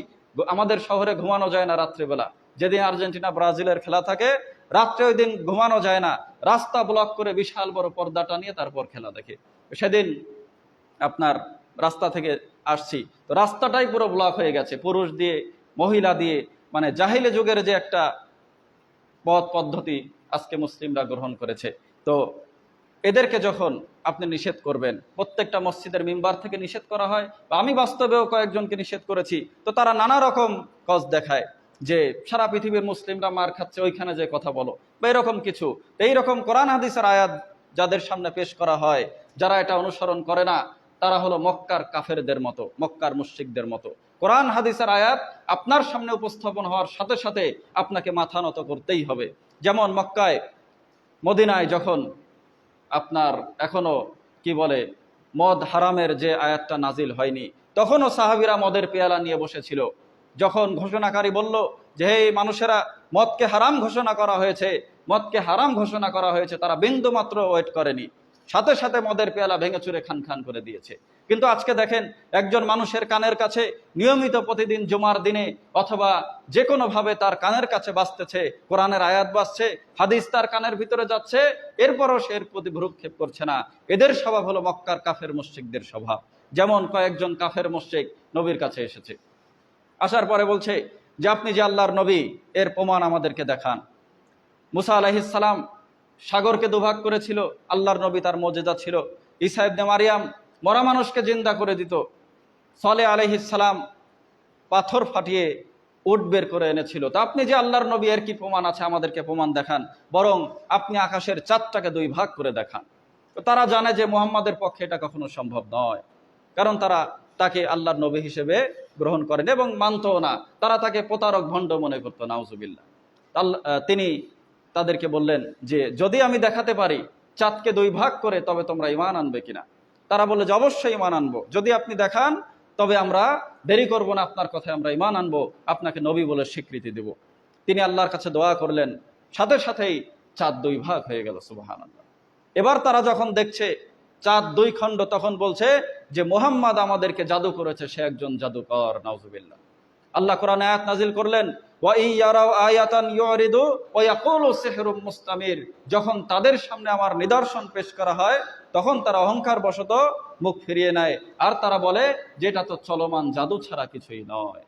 আমাদের শহরে ঘুমানো যায় না রাত্রিবেলা। যেদিন আর্জেন্টিনা ব্রাজিলের খেলা থাকে, রাত্রে ওই দিন ঘুমানো যায় না, রাস্তা ব্লক করে বিশাল বড় পর্দাটা নিয়ে তারপর খেলা দেখে। সেদিন আপনার রাস্তা থেকে আসছি, তো রাস্তাটাই পুরো ব্লক হয়ে গেছে, পুরুষ দিয়ে মহিলা দিয়ে, মানে জাহিলি যুগের যে একটা পথ পদ্ধতি আজকে মুসলিমরা গ্রহণ করেছে। তো এদেরকে যখন আপনি নিষেধ করবেন, প্রত্যেকটা মসজিদের মিম্বার থেকে নিষেধ করা হয়, বা আমি বাস্তবেও কয়েকজনকে নিষেধ করেছি, তো তারা নানা রকম কজ দেখায় যে সারা পৃথিবীর মুসলিমরা মার খাচ্ছে, ওইখানে যে কথা বলো, বা এরকম কিছু। এইরকম কোরআন হাদিসের আয়াত যাদের সামনে পেশ করা হয়, যারা এটা অনুসরণ করে না, তারা হলো মক্কার কাফেরদের মতো, মক্কার মুশরিকদের মতো। কোরআন হাদিসের আয়াত আপনার সামনে উপস্থাপন হওয়ার সাথে সাথে আপনাকে মাথা নত করতেই হবে। যেমন মক্কায়, মদিনায় যখন আপনার এখনো কি বলে মদ হারামের যে আয়াতটা নাজিল হয়নি, তখনও সাহাবীরা মদের পেয়ালা নিয়ে বসেছিল। যখন ঘোষণাকারী বলল যে হে মানুষেরা, মদকে হারাম ঘোষণা করা হয়েছে, মদকে হারাম ঘোষণা করা হয়েছে, তারা বিন্দু মাত্র ওয়েট করেনি, সাথে সাথে মদের পেয়ালা ভেঙে চুরে খান খান করে দিয়েছে। কিন্তু আজকে দেখেন, একজন মানুষের কানের কাছে নিয়মিত প্রতিদিন জুমার দিনে অথবা যে কোনোভাবে তার কানের কাছে বাজতেছে, কোরআনের আয়াত বাজছে, হাদিস তার কানের ভিতরে যাচ্ছে, এরপরও সে এর প্রতি ভ্রুক্ষেপ করছে না। এদের স্বভাব হলো মক্কার কাফের মুশরিকদের স্বভাব। যেমন কয়েকজন কাফের মুশরিক নবীর কাছে এসেছে, আসার পরে বলছে যে আপনি যে আল্লাহর নবী, এর প্রমাণ আমাদেরকে দেখান। মুসা আলাইহিস সালাম সাগরকে দুভাগ করেছিল, আল্লাহর নবী তার মুজিজা ছিল। ঈসা ইবনে মারিয়াম মরা মানুষকে জিন্দা করে দিত। সালেহ আলাইহিস সালাম পাথর ফাটিয়ে উট বের করে এনেছিল। তা আপনি যে আল্লাহর নবী, এর কি প্রমাণ আছে, আমাদেরকে প্রমাণ দেখান। বরং আপনি আকাশের চাঁদটাকে 2 ভাগ করে দেখান। তো তারা জানে যে মুহাম্মাদের পক্ষে এটা কখনো সম্ভব নয়, কারণ তারা তাকে আল্লাহর নবী হিসেবে গ্রহণ করেন এবং মানতও না। তারা তাকে প্রতারক, ভণ্ড মনে করতো, নাউজুবিল্লাহ। তিনি তাদেরকে বললেন যে যদি আমি দেখাতে পারি চাঁদকে 2 ভাগ করে, তবে তোমরা ঈমান আনবে কিনা। তারা বলল যে অবশ্যই ঈমান আনবো, যদি আপনি দেখান তবে আমরা দেরি করব না, আপনার কথায় আমরা ঈমান আনবো, আপনাকে নবী বলে স্বীকৃতি দেব। তিনি আল্লাহর কাছে দোয়া করলেন, সাথে সাথেই চাঁদ 2 ভাগ হয়ে গেল। সুবহানাল্লাহ। এবার তারা যখন দেখছে চাঁদ 2 খণ্ড, তখন বলছে যে মুহাম্মদ আমাদেরকে জাদু করেছে, সে একজন জাদুকর। নাউজুবিল্লাহ। আল্লাহ কোরআনে আয়াত নাজিল করলেন, ওয়া ইয়ারাউ আয়াতান ইউরিদু ওয়া ইয়াকুলু সিহরুম মুস্তামির। যখন তাদের সামনে আমার নিদর্শন পেশ করা হয়, তখন তারা অহংকার বশত মুখ ফিরিয়ে নেয়, আর তারা বলে যে এটা তো চলমান জাদু ছাড়া কিছুই নয়।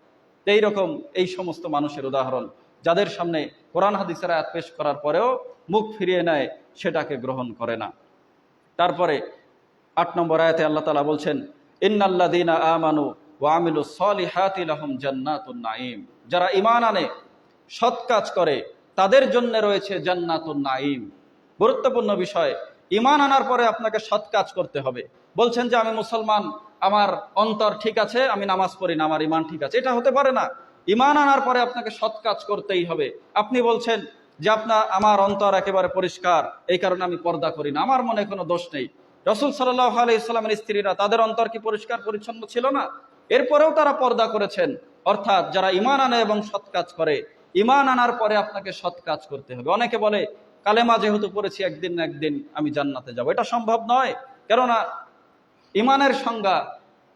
এইরকম এই সমস্ত মানুষের উদাহরণ, যাদের সামনে কোরআন হাদিসের আয়াত পেশ করার পরেও মুখ ফিরিয়ে নেয়, সেটাকে গ্রহণ করে না। তারপরে 8 নম্বর আয়াতে আল্লাহ তাআলা বলছেন, ইন্নাল্লাযীনা আমানু ওয়া আমিলুস সলিহাতি লাহুম জান্নাতুন নাঈম। যারা ঈমান আনে, সৎ কাজ করে, তাদের জন্য রয়েছে জান্নাতুন নাঈম। গুরুত্বপূর্ণ বিষয়, ঈমান আনার পরে আপনাকে সৎ কাজ করতে হবে। বলছেন যে আমি মুসলমান, আমার অন্তর ঠিক আছে, আমি নামাজ পড়ি না, আমার ঈমান ঠিক আছে, এটা হতে পারে না। ঈমান আনার পরে আপনাকে সৎ কাজ করতেই হবে। আপনি বলছেন যে আমার অন্তর একেবারে পরিষ্কার, এই কারণে আমি পর্দা করি না, আমার মনে কোনো দোষ নেই। রাসূল সাল্লাল্লাহু আলাইহি সাল্লামের স্ত্রীরা, তাদের অন্তর কি পরিষ্কার পরিচ্ছন্ন ছিল না? এরপরেও তারা পর্দা করেছেন। অর্থাৎ যারা ঈমান আনে এবং সৎ কাজ করে, ঈমান আনার পরে আপনাকে সৎ কাজ করতে হবে। অনেকে বলে কালেমা যেহেতু পড়েছি, একদিন না একদিন আমি জান্নাতে যাব। এটা সম্ভব নয়, কেননা ঈমানের সংজ্ঞা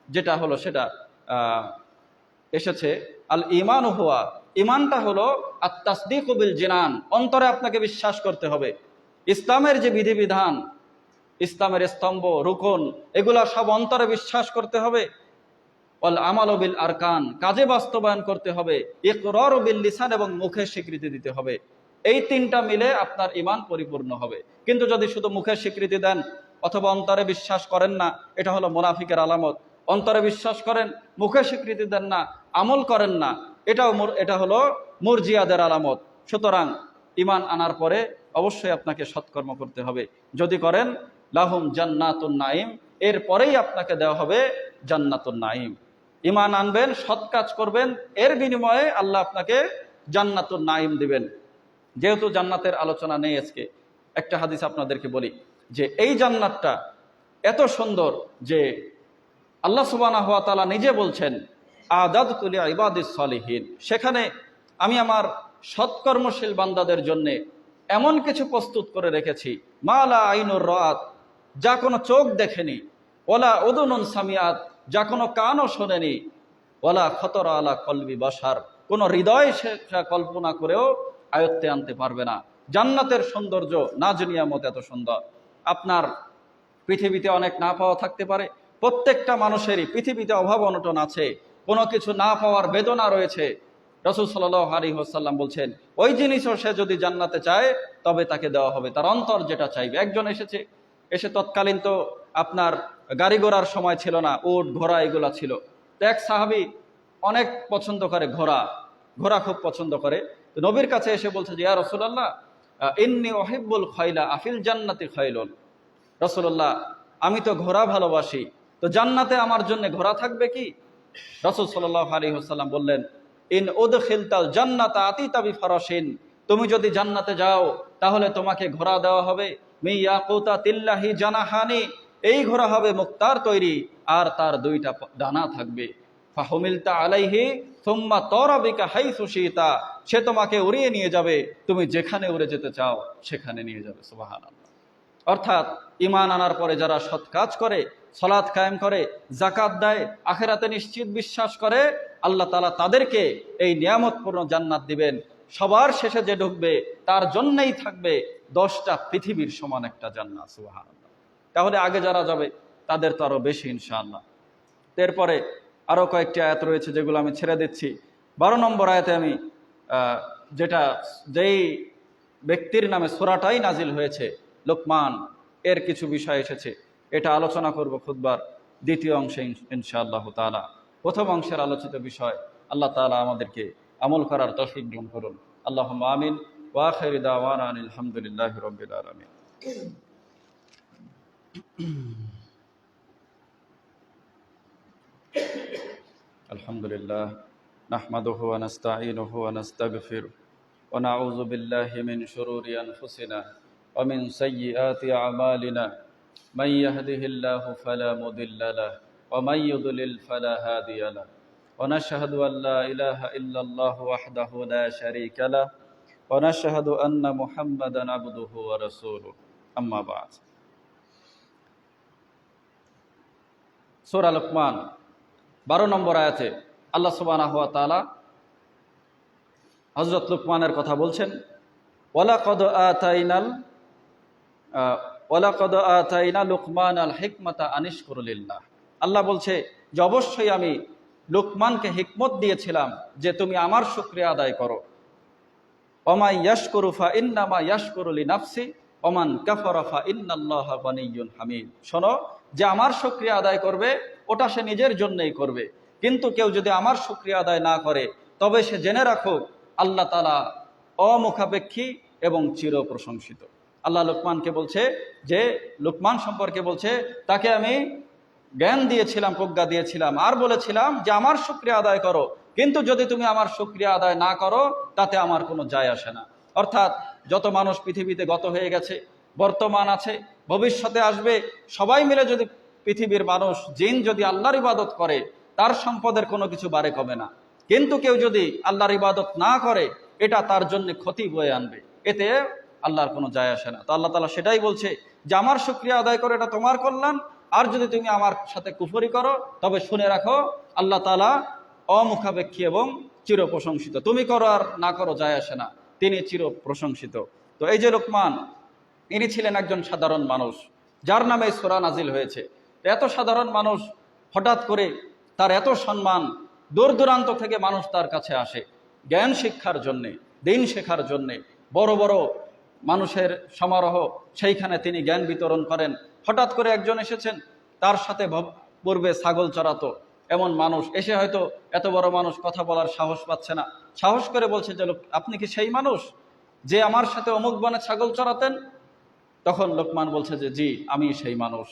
যেটা হলো সেটা এসেছে আল ঈমানু হুয়া, ঈমানটা হলো আত তাসদীকু বিল জিনান, অন্তরে আপনাকে বিশ্বাস করতে হবে। ইসলামের যে বিধিবিধান, ইসলামের স্তম্ভ, রুকন, এগুলা সব অন্তরে বিশ্বাস করতে হবে। ওয়াল আমালু বিল আরকান, কাজে বাস্তবায়ন করতে হবে। ইকরারু বিল লিসান, এবং মুখে স্বীকৃতি দিতে হবে। এই 3টা মিলে আপনার ঈমান পরিপূর্ণ হবে। কিন্তু যদি শুধু মুখে স্বীকৃতি দেন, অথবা অন্তরে বিশ্বাস করেন না, এটা হলো মুনাফিকের আলামত। অন্তরে বিশ্বাস করেন, মুখে স্বীকৃতি দেন না, আমল করেন না, এটা হলো মুরজিয়াদের আলামত। সুতরাং ঈমান আনার পরে অবশ্যই আপনাকে সৎকর্ম করতে হবে। যদি করেন লাহুম জান্নাতুন নাঈম, এর পরেই আপনাকে দেওয়া হবে জান্নাতুন নাঈম। ঈমান আনবেন, সৎ কাজ করবেন, এর বিনিময়ে আল্লাহ আপনাকে জান্নাতুন নাঈম দিবেন। যেহেতু জান্নাতের আলোচনা নেই আজকে, একটা হাদিস আপনাদেরকে বলি যে এই জান্নাতটা এত সুন্দর যে আল্লাহ সুবহানাহু ওয়া তাআলা নিজে বলছেন আ'দাদতু লিইবাদিস সালিহিন, সেখানে আমি আমার সৎকর্মশীল বান্দাদের জন্য এমন কিছু প্রস্তুত করে রেখেছি, মা লা আইনুর রাআত, যা কোনো চোখ দেখেনি, ওয়ালা উযুনুন সামিআত, যা কোনো কানও শোনেনি, ওয়ালা খতরা আলা কলবি বাশার, কোনো হৃদয় সেটা কল্পনা করেও আয়ত্তে আনতে পারবে না। জান্নাতের সৌন্দর্য নাজ নিয়ামত এত সুন্দর। আপনার পৃথিবীতে অনেক না পাওয়া থাকতে পারে, প্রত্যেকটা মানুষেরই পৃথিবীতে অভাব অনটন আছে, কোনো কিছু না পাওয়ার বেদনা রয়েছে। রাসূল সাল্লাল্লাহু আলাইহি ওয়াসাল্লাম বলছেন ওই জিনিসও সে যদি জান্নাতে চায় তবে তাকে দেওয়া হবে, তার অন্তর যেটা চাইবে। একজন এসে তৎকালীন তো আপনার গাড়ি ঘোড়ার সময় ছিল না, উট ঘোড়া এগুলা ছিল। তো এক সাহাবী অনেক পছন্দ করে ঘোড়া খুব পছন্দ করে। তো নবীর কাছে এসে বলছে যে ইয়া রাসূলুল্লাহ ইন্নী উহিব্বুল খাইলা আফিল জান্নাতি খাইলুন, রাসূলুল্লাহ আমি তো ঘোড়া ভালোবাসি, তো জান্নাতে আমার জন্য ঘোড়া থাকবে কি? রাসূল সাল্লাল্লাহু আলাইহি ওয়াসাল্লাম বললেন ইন উদখিলতাল জান্নাতা আতিতা বিফারাশিন, তুমি যদি জান্নাতে যাও তাহলে তোমাকে ঘোড়া দেওয়া হবে, মি ইয়াকুতাতিল্লাহি জানাহানি, এই ঘোড়া হবে মুক্তার তৈরি আর তার দুইটা ডানা থাকবে। ফাহুমিলতা আলাইহি সুম্মা তারাবিকা হাইসু শিতা, সে তোমাকে উড়িয়ে নিয়ে যাবে, তুমি যেখানে উড়ে যেতে চাও সেখানে নিয়ে যাবে। সুবহানাল্লাহ। অর্থাৎ ঈমান আনার পরে যারা সৎ কাজ করে, সালাত কায়েম করে, যাকাত দেয়, আখিরাতে নিশ্চিত বিশ্বাস করে, আল্লাহ তাআলা তাদেরকে এই নিয়ামতপূর্ণ জান্নাত দিবেন। সবার শেষে যে ঢুকবে তার জন্যই থাকবে 10টা পৃথিবীর সমান একটা জান্নাত। সুবহানাল্লাহ। তাহলে আগে যারা যাবে তাদের তো আরো বেশি ইনশাআল্লাহ। এরপরে আরো কয়েকটি আয়াত রয়েছে যেগুলো আমি ছেড়ে দিচ্ছি। 12 নম্বর আয়াতে আমি যেই ব্যক্তির নামে সূরাটাই নাজিল হয়েছে লোকমান, এর কিছু বিষয় এসেছে, এটা আলোচনা করব খুতবার দ্বিতীয় অংশে ইনশাআল্লাহ তাআলা। প্রথম অংশের আলোচিত বিষয় আল্লাহ তাআলা আমাদেরকে আমল করার তৌফিক দান করুন। আল্লাহুম্মা আমিন। ওয়া আখিরু দাওয়ানা আলহামদুলিল্লাহি রাব্বিল আলামিন। আলহামদুলিল্লাহ নাহমাদুহু ওয়া নাস্তাঈনুহু ওয়া নাস্তাগফিরুহ ওয়া নাউযু বিল্লাহি মিন শুরুরি আনফুসিনা ওয়া মিন সাইয়্যিআতি আ'মালিনা মান ইয়াহদিহিল্লাহু ফালা মুদিল্লা লাহু ওয়া মান ইউদ্লিল ফালা হাদিয়া লাহু ওয়া নাশহাদু আন লা ইলাহা ইল্লাল্লাহু ওয়াহদাহু লা শারীকা লাহু ওয়া নাশহাদু আন্না মুহাম্মাদান আবদুহু ওয়া রাসূলুহু। আম্মা বা'দ। সূরা লোকমান 12 নম্বর আয়াতে আল্লাহ সুবহানাহু ওয়া তাআলা হযরত লোকমানের কথা বলছেন, ওয়ালাকাদ আতাইনা লুকমানাল হিকমাতা আনিশকুর লিল্লাহ। আল্লাহ বলছে যে অবশ্যই আমি লোকমানকে হিকমত দিয়েছিলাম যে তুমি আমার শুকরিয়া আদায় করো। ওমা ইয়াশকুরু ফা ইন্নামা ইয়াশকুরু লিনাফসি ওমান কাফারা ফা ইন্নাল্লাহা গানিয়্যুন হামিদ। শোনো, যে আমার শুকরিয়া আদায় করবে ওটা সে নিজের জন্যই করবে, কিন্তু কেউ যদি আমার শুকরিয়া আদায় না করে তবে সে জেনে রাখুক আল্লাহ তাআলা অমুখাপেক্ষী এবং চির প্রশংসিত। আল্লাহ লোকমানকে বলছে যে লোকমান সম্পর্কে বলছে তাকে আমি জ্ঞান দিয়েছিলাম, প্রজ্ঞা দিয়েছিলাম, আর বলেছিলাম যে আমার শুকরিয়া আদায় করো, কিন্তু যদি তুমি আমার শুকরিয়া আদায় না করো তাতে আমার কোনো যায় আসে না। অর্থাৎ যত মানুষ পৃথিবীতে গত হয়ে গেছে, বর্তমান আছে, ভবিষ্যতে আসবে, সবাই মিলে যদি পৃথিবীর মানুষ জিন যদি আল্লাহর ইবাদত করে তার সম্পদের কোনো কিছু বাড়ে কমে না, কিন্তু কেউ যদি আল্লাহর ইবাদত না করে এটা তার জন্য ক্ষতি বয়ে আনবে, এতে আল্লাহর কোনো যায় আসে না। তো আল্লাহ তাআলা সেটাই বলছে যে আমার শুকরিয়া আদায় করো, এটা তোমার কল্যাণ, আর যদি তুমি আমার সাথে কুফরি করো তবে শুনে রাখো আল্লাহ তাআলা অমুখাপেক্ষী এবং চির প্রশংসিত। তুমি করো আর না করো যায় আসে না, তিনি চির প্রশংসিত। তো এই যে লোকমান, ইনি ছিলেন একজন সাধারণ মানুষ যার নামে এই সূরা নাজিল হয়েছে। এত সাধারণ মানুষ, হঠাৎ করে তার এত সম্মান, দূর দূরান্ত থেকে মানুষ তার কাছে আসে জ্ঞান শিক্ষার জন্যে, দিন শেখার জন্যে। বড় বড় মানুষের সমারোহ, সেইখানে তিনি জ্ঞান বিতরণ করেন, হঠাৎ করে একজন এসেছেন, তার সাথে পূর্বে ছাগল চড়াতো এমন মানুষ এসে হয়তো এত বড় মানুষ কথা বলার সাহস পাচ্ছে না, সাহস করে বলছে যে লোক, আপনি কি সেই মানুষ যে আমার সাথে অমুক বনে ছাগল চড়াতেন? তখন লোকমান বলছে যে জি, আমি সেই মানুষ।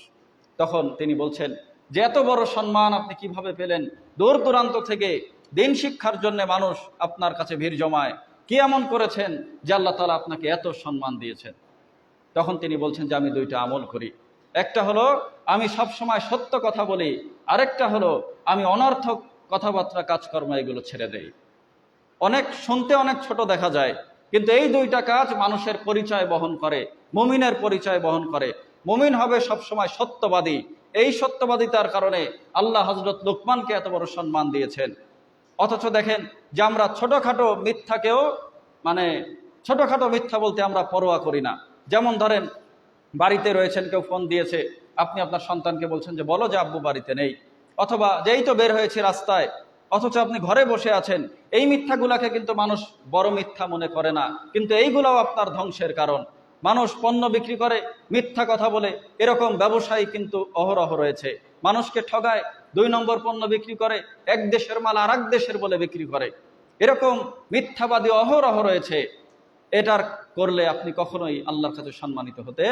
তখন তিনি বলছেন যে এত বড় সম্মান আপনি কিভাবে পেলেন? দূর দূরান্ত থেকে দিন শিক্ষার জন্য মানুষ আপনার কাছে ভিড় জমায়, কি এমন করেছেন যে আল্লাহ তাআলা আপনাকে এত সম্মান দিয়েছেন? তখন তিনি বলছেন যে আমি দুইটা আমল করি, একটা হলো আমি সব সময় সত্য কথা বলি, আরেকটা হলো আমি অনর্থক কথাবার্তা কাজকর্ম এগুলো ছেড়ে দেই। অনেক শুনতে অনেক ছোট দেখা যায়, কিন্তু এই দুইটা কাজ মানুষের পরিচয় বহন করে, মুমিনের পরিচয় বহন করে। মুমিন হবে সবসময় সত্যবাদী। এই সত্যবাদিতার কারণে আল্লাহ হযরত লুকমানকে এত বড় সম্মান দিয়েছেন। অথচ দেখেন যে আমরা ছোটখাটো মিথ্যাকেও, মানে ছোটখাটো মিথ্যা বলতে আমরা পরোয়া করি না। যেমন ধরেন, বাড়িতে রয়েছেন, কেউ ফোন দিয়েছে, আপনি আপনার সন্তানকে বলছেন যে বলো যে আব্বু বাড়িতে নেই, অথবা যেই তো বের হয়েছে রাস্তায়, অথচ আপনি ঘরে বসে আছেন। এই মিথ্যাগুলাকে কিন্তু মানুষ বড় মিথ্যা মনে করে না, কিন্তু এইগুলাও আপনার ধ্বংসের কারণ। মানুষ পণ্য বিক্রি করে মিথ্যা কথা বলে, এরকম ব্যবসায়ী কিন্তু অহরহ রয়েছে। মানুষকে ঠগায়, 2 নম্বর পণ্য বিক্রি করে, এক দেশের মাল আর এক দেশের বলে বিক্রি করে। এরকম মিথ্যাবাদী অহরহ রয়েছে। এটার করলে আপনি কখনোই আল্লাহর কাছে সম্মানিত হতে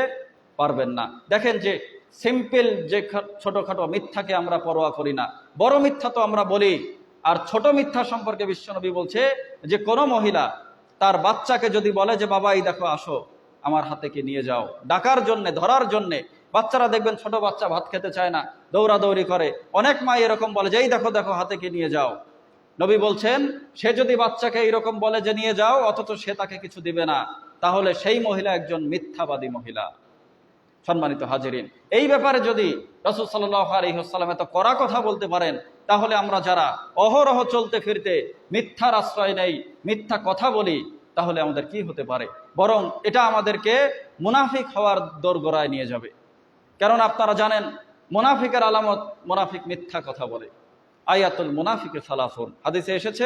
পারবেন না। দেখেন যে সিম্পল যে ছোটখাটো মিথ্যাকে আমরা পরোয়া করি না, বড় মিথ্যা তো আমরা বলি। আর ছোট মিথ্যা সম্পর্কে বিশ্বনবী বলছে যে কোনো মহিলা তার বাচ্চাকে যদি বলে যে বাবা এই দেখো আসো আমার হাতে কি নিয়ে যাও, ডাকার জন্যে, ধরার জন্যে। বাচ্চারা দেখবেন ছোট বাচ্চা ভাত খেতে চায় না, দৌড়াদৌড়ি করে। অনেক মা এরকম বলে যে এই দেখো দেখো হাতে কি নিয়ে যাও। নবী বলছেন সে যদি বাচ্চাকে এরকম বলে যে নিয়ে যাও, অথচ সে তাকে কিছু দিবে না, তাহলে সেই মহিলা একজন মিথ্যাবাদী মহিলা। সম্মানিত হাজিরিন, এই ব্যাপারে যদি রাসূল সাল্লাল্লাহু আলাইহি ওয়াসাল্লাম এত কড়া কথা বলতে পারেন, তাহলে আমরা যারা অহরহ চলতে ফিরতে মিথ্যার আশ্রয় নেই, মিথ্যা কথা বলি, তাহলে আমাদের কি হতে পারে? বরং এটা আমাদেরকে মুনাফিক হওয়ার দোরগোড়ায় নিয়ে যাবে। কারণ আপনারা জানেন মুনাফিকের আলামত, মুনাফিক মিথ্যা কথা বলে। আয়াতুল মুনাফিকে সালাসুন, হাদিসে এসেছে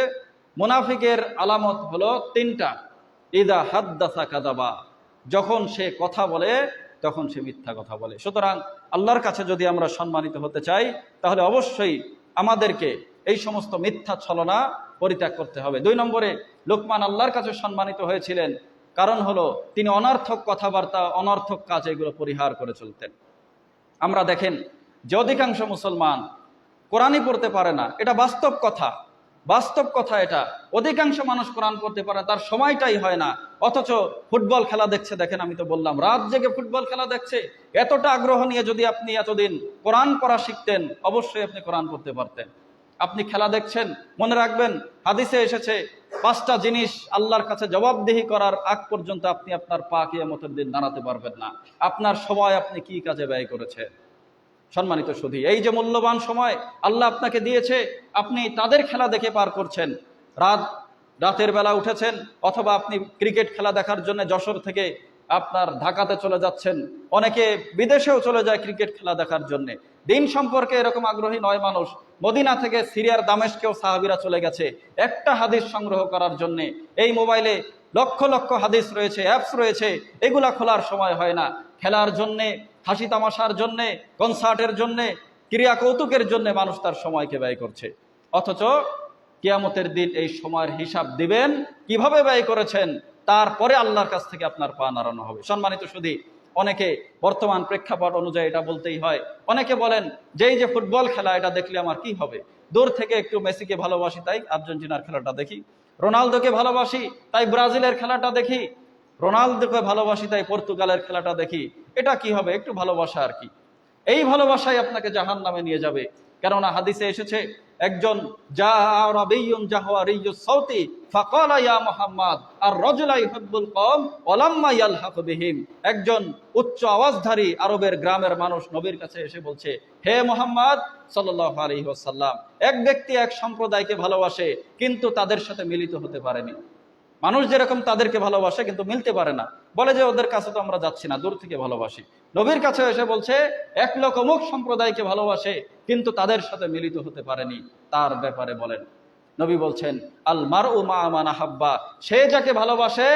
মুনাফিকের আলামত হলো 3টা। ইদা হাদ্দাসা কাযাবা, যখন সে কথা বলে তখন সে মিথ্যা কথা বলে। সুতরাং আল্লাহর কাছে যদি আমরা সম্মানিত হতে চাই, তাহলে অবশ্যই আমাদেরকে এই সমস্ত মিথ্যা ছলনা পরিত্যাগ করতে হবে। 2 নম্বরে লোকমান আল্লাহর কাছে সম্মানিত হয়েছিলেন, কারণ হলো তিনি অনর্থক কথাবার্তা, অনর্থক কাজ এগুলো পরিহার করে চলতেন। আমরা দেখেন যে অধিকাংশ মুসলমান কোরআনই পড়তে পারে না, এটা বাস্তব কথা, বাস্তব কথা এটা। অধিকাংশ মানুষ কোরআন পড়তে পারে, তার সময়টাই হয় না। অথচ ফুটবল খেলা দেখছে, দেখেন আমি তো বললাম রাত জেগে ফুটবল খেলা দেখছে। এতটা আগ্রহ নিয়ে যদি আপনি এতদিন কোরআন পড়া শিখতেন, অবশ্যই আপনি কোরআন পড়তে পারতেন। আপনি খেলা দেখছেন, মনে রাখবেন হাদিসে এসেছে 5টা জিনিস আল্লাহর কাছে জবাবদিহি করার আগ পর্যন্ত আপনি আপনার পা কিয়ামতের দিন দাঁড়াতে পারবেন না। আপনার সময় আপনি কি কাজে ব্যয় করেছেন? সম্মানিত সুধী, এই যে মূল্যবান সময় আল্লাহ আপনাকে দিয়েছে, আপনি তাদের খেলা দেখে পার করছেন। রাতের বেলা উঠেছেন, অথবা আপনি ক্রিকেট খেলা দেখার জন্য যশোর থেকে আপনার ঢাকাতে চলে যাচ্ছেন। অনেকে বিদেশেও চলে যায় ক্রিকেট খেলা দেখার জন্য। দিন সম্পর্কে এরকম আগ্রহী নয় মানুষ। মদিনা থেকে সিরিয়ার দামেস্কেও সাহাবীরা চলে গেছে একটা হাদিস সংগ্রহ করার জন্য। এই মোবাইলে লক্ষ লক্ষ হাদিস রয়েছে, অ্যাপস রয়েছে, এগুলা খোলার সময় হয় না। খেলার জন্যে, হাসি তামাশার জন্যে, কনসার্টের জন্যে, ক্রিয়া কৌতুকের জন্য মানুষ তার সময়কে ব্যয় করছে। অথচ কিয়ামতের দিন এই সময়ের হিসাব দিবেন, কিভাবে ব্যয় করেছেন, তারপরে আল্লাহর কাছ থেকে আপনার পা নাড়ানো হবে। সম্মানিত সুধী, অনেকে বর্তমান প্রেক্ষাপট অনুযায়ী এটা বলতেই হয়। অনেকে বলেন যে এই যে ফুটবল খেলা, এটা দেখলে আমার কি হবে? দূর থেকে একটু মেসিকে ভালোবাসি তাই আর্জেন্টিনার খেলাটা দেখি, রোনালদোকে ভালোবাসি তাই ব্রাজিলের খেলাটা দেখি, রোনালদোকে ভালোবাসি তাই পর্তুগালের খেলাটা দেখি। এটা কি হবে? একটু ভালোবাসা আর কি। এই ভালোবাসাই আপনাকে জাহান্নামে নিয়ে যাবে। কেননা হাদিসে এসেছে একজন একজন উচ্চ আওয়াজধারী আরবের গ্রামের মানুষ নবীর কাছে এসে বলছে, হে মুহাম্মদ সাল্লাল্লাহু আলাইহি ওয়াসাল্লাম, এক ব্যক্তি এক সম্প্রদায়কে ভালোবাসে কিন্তু তাদের সাথে মিলিত হতে পারেনি। মানুষ যেরকম তাদেরকে ভালোবাসে কিন্তু মিলতে পারে না, বলে যে ওদের কাছে তো আমরা যাচ্ছি না, দূর থেকে ভালোবাসি। নবীর কাছে এসে বলছে এক লোক অমুক সম্প্রদায়কে ভালোবাসে কিন্তু তাদের সাথে মিলিত হতে পারেনি, তার ব্যাপারে বলেন। নবী বলছেন আল মারউ মা মান আহাব্বা, সে যাকে ভালোবাসে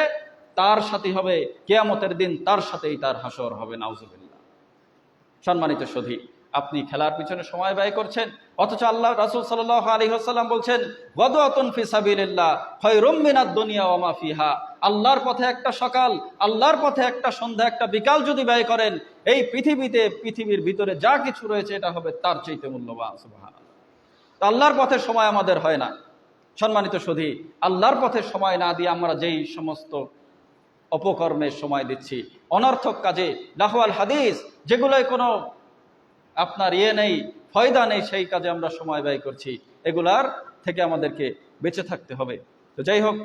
তার সাথী হবে, কিয়ামতের দিন তার সাথেই তার হাসর হবে। নাউজুবিল্লাহ। সম্মানিত সুধী, আপনি খেলার পিছনে সময় ব্যয় করছেন, অথচ আল্লাহ রাসূল সাল্লাল্লাহু আলাইহি ওয়াসাল্লাম বলছেন গাদওয়াতুন ফি সাবিলিল্লাহ খায়রুম মিনাদ দুনিয়া ওয়া মা ফিহা। আল্লাহর পথে একটা সকাল, আল্লাহর পথে একটা সন্ধ্যা, একটা বিকাল যদি ব্যয় করেন, এই পৃথিবীর ভিতরে যা কিছু রয়েছে এটা হবে তার চাইতে মূল্যবান। সুবহানাল্লাহ। তো আল্লাহর পথে সময় আমাদের হয় না। সম্মানিত সুধী, আল্লাহর পথে সময় না দিয়ে আমরা যেই সমস্ত অপকর্মের সময় দিচ্ছি, অনর্থক কাজে, লাহওয়াল হাদিস, যেগুলোয় কোনো আপনার নেই, ফয়দা নেই, সেই কাজে আমরা সময় ব্যয় করছি, এগুলার থেকে আমাদেরকে বেঁচে থাকতে হবে। তো যাই হোক,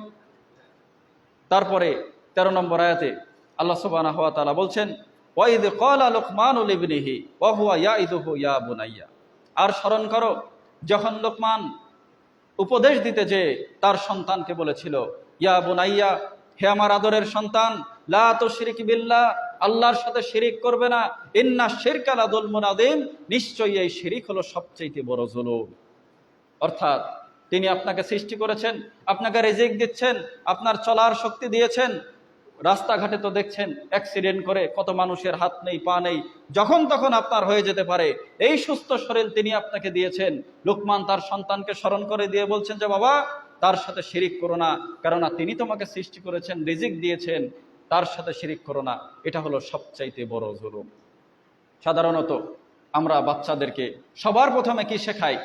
তারপরে 13 নম্বর আয়াতে আল্লাহ সুবহানাহু ওয়া তাআলা বলছেন ওয়াইদ ক্বালা লুকমানু লিবনিহি ওয়া হুয়া ইয়াইদুহু ইয়া বুনাইয়া। আর স্মরণ করো যখন লোকমান উপদেশ দিতে যে তার সন্তানকে বলেছিল, ইয়া বুনাইয়া, হে আমার আদরের সন্তান, লা তুশরিক বিল্লাহ, আল্লাহর সাথে শিরিক করবে না, ইন্না শিরকা লাযুলমুন আযীম, নিশ্চয়ই এই শিরিক হলো সবচেয়ে বড় জুলুম। অর্থাৎ তিনি আপনাকে সৃষ্টি করেছেন, আপনাকে রিজিক দিচ্ছেন, আপনার চলার শক্তি দিয়েছেন, রাস্তাঘাটে তো দেখছেন অ্যাক্সিডেন্ট করে কত মানুষের হাত নেই, পা নেই, যখন তখন আপনার হয়ে যেতে পারে। এই সুস্থ শরীর তিনি আপনাকে দিয়েছেন। লোকমান তার সন্তানকে স্মরণ করে দিয়ে বলছেন যে বাবা, তার সাথে শিরিক করো না, কেননা তিনি তোমাকে সৃষ্টি করেছেন, রিজিক দিয়েছেন, তার সাথে শিরিক করো না। এটা হলো সবচাইতে বড় জুলুম। সাধারণত আমরা বাচ্চাদেরকে সবার প্রথমে কি শেখাই,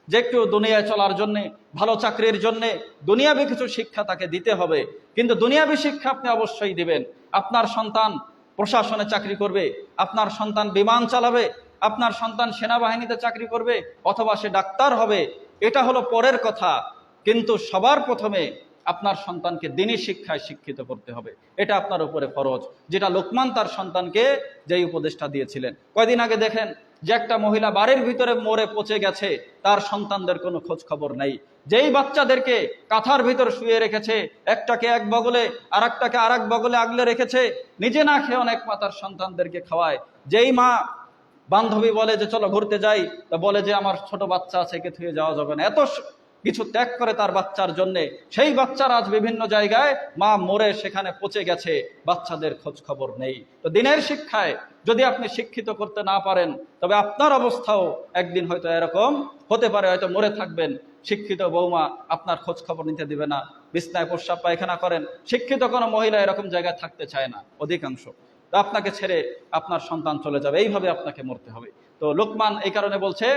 যে একটু দুনিয়ায় চলার জন্যে, ভালো চাকরির জন্যে দুনিয়াবি কিছু শিক্ষা তাকে দিতে হবে। কিন্তু দুনিয়াবি শিক্ষা আপনি অবশ্যই দিবেন। আপনার সন্তান প্রশাসনে চাকরি করবে, আপনার সন্তান বিমান চালাবে, আপনার সন্তান সেনাবাহিনীতে চাকরি করবে, অথবা সে ডাক্তার হবে, এটা হলো পরের কথা। কিন্তু সবার প্রথমে আপনার সন্তানকে দ্বীনি শিক্ষায় শিক্ষিত করতে হবে। এটা আপনার উপরে ফরজ, যেটা লোকমান তার সন্তানকে যেই উপদেশটা দিয়েছিলেন। কয়দিন আগে দেখেন যে একটা মহিলা বাড়ির ভিতরে মরে পচে গেছে, তার সন্তানদের কোনো খোঁজ খবর নেই। যেই বাচ্চাদেরকে কাঁথার ভিতর শুয়ে রেখেছে, একটাকে এক বগলে আর একটাকে আর এক বগলে আগলে রেখেছে, নিজে না খেয়ে অনেক মা তার সন্তানদেরকে খাওয়ায়। যেই মা বান্ধবী বলে যে চলো ঘুরতে যাই, তা বলে যে আমার ছোট বাচ্চা আছে, একে থুয়ে যাওয়া যাবে না, এত কিছু ত্যাগ করে তার বাচ্চার জন্যে, সেই বাচ্চার আজ বিভিন্ন জায়গায় মা মরে সেখানে পচে গেছে, বাচ্চাদের খোঁজ খবর নেই। তো দিনের শিক্ষায় যদি আপনি শিক্ষিত করতে না পারেন, তবে আপনার অবস্থাও একদিন হয়তো এরকম হতে পারে, হয়তো মরে থাকবেন। শিক্ষিত বৌমা আপনার খোঁজ খবর নিতে দিবে না, বিছনায় প্রস্রাব পায়খানা করেন। শিক্ষিত কোনো মহিলা এরকম জায়গায় থাকতে চায় না অধিকাংশ। তো আপনাকে ছেড়ে আপনার সন্তান চলে যাবে, এইভাবে আপনাকে মরতে হবে। তো লোকমান এই কারণে বলছে,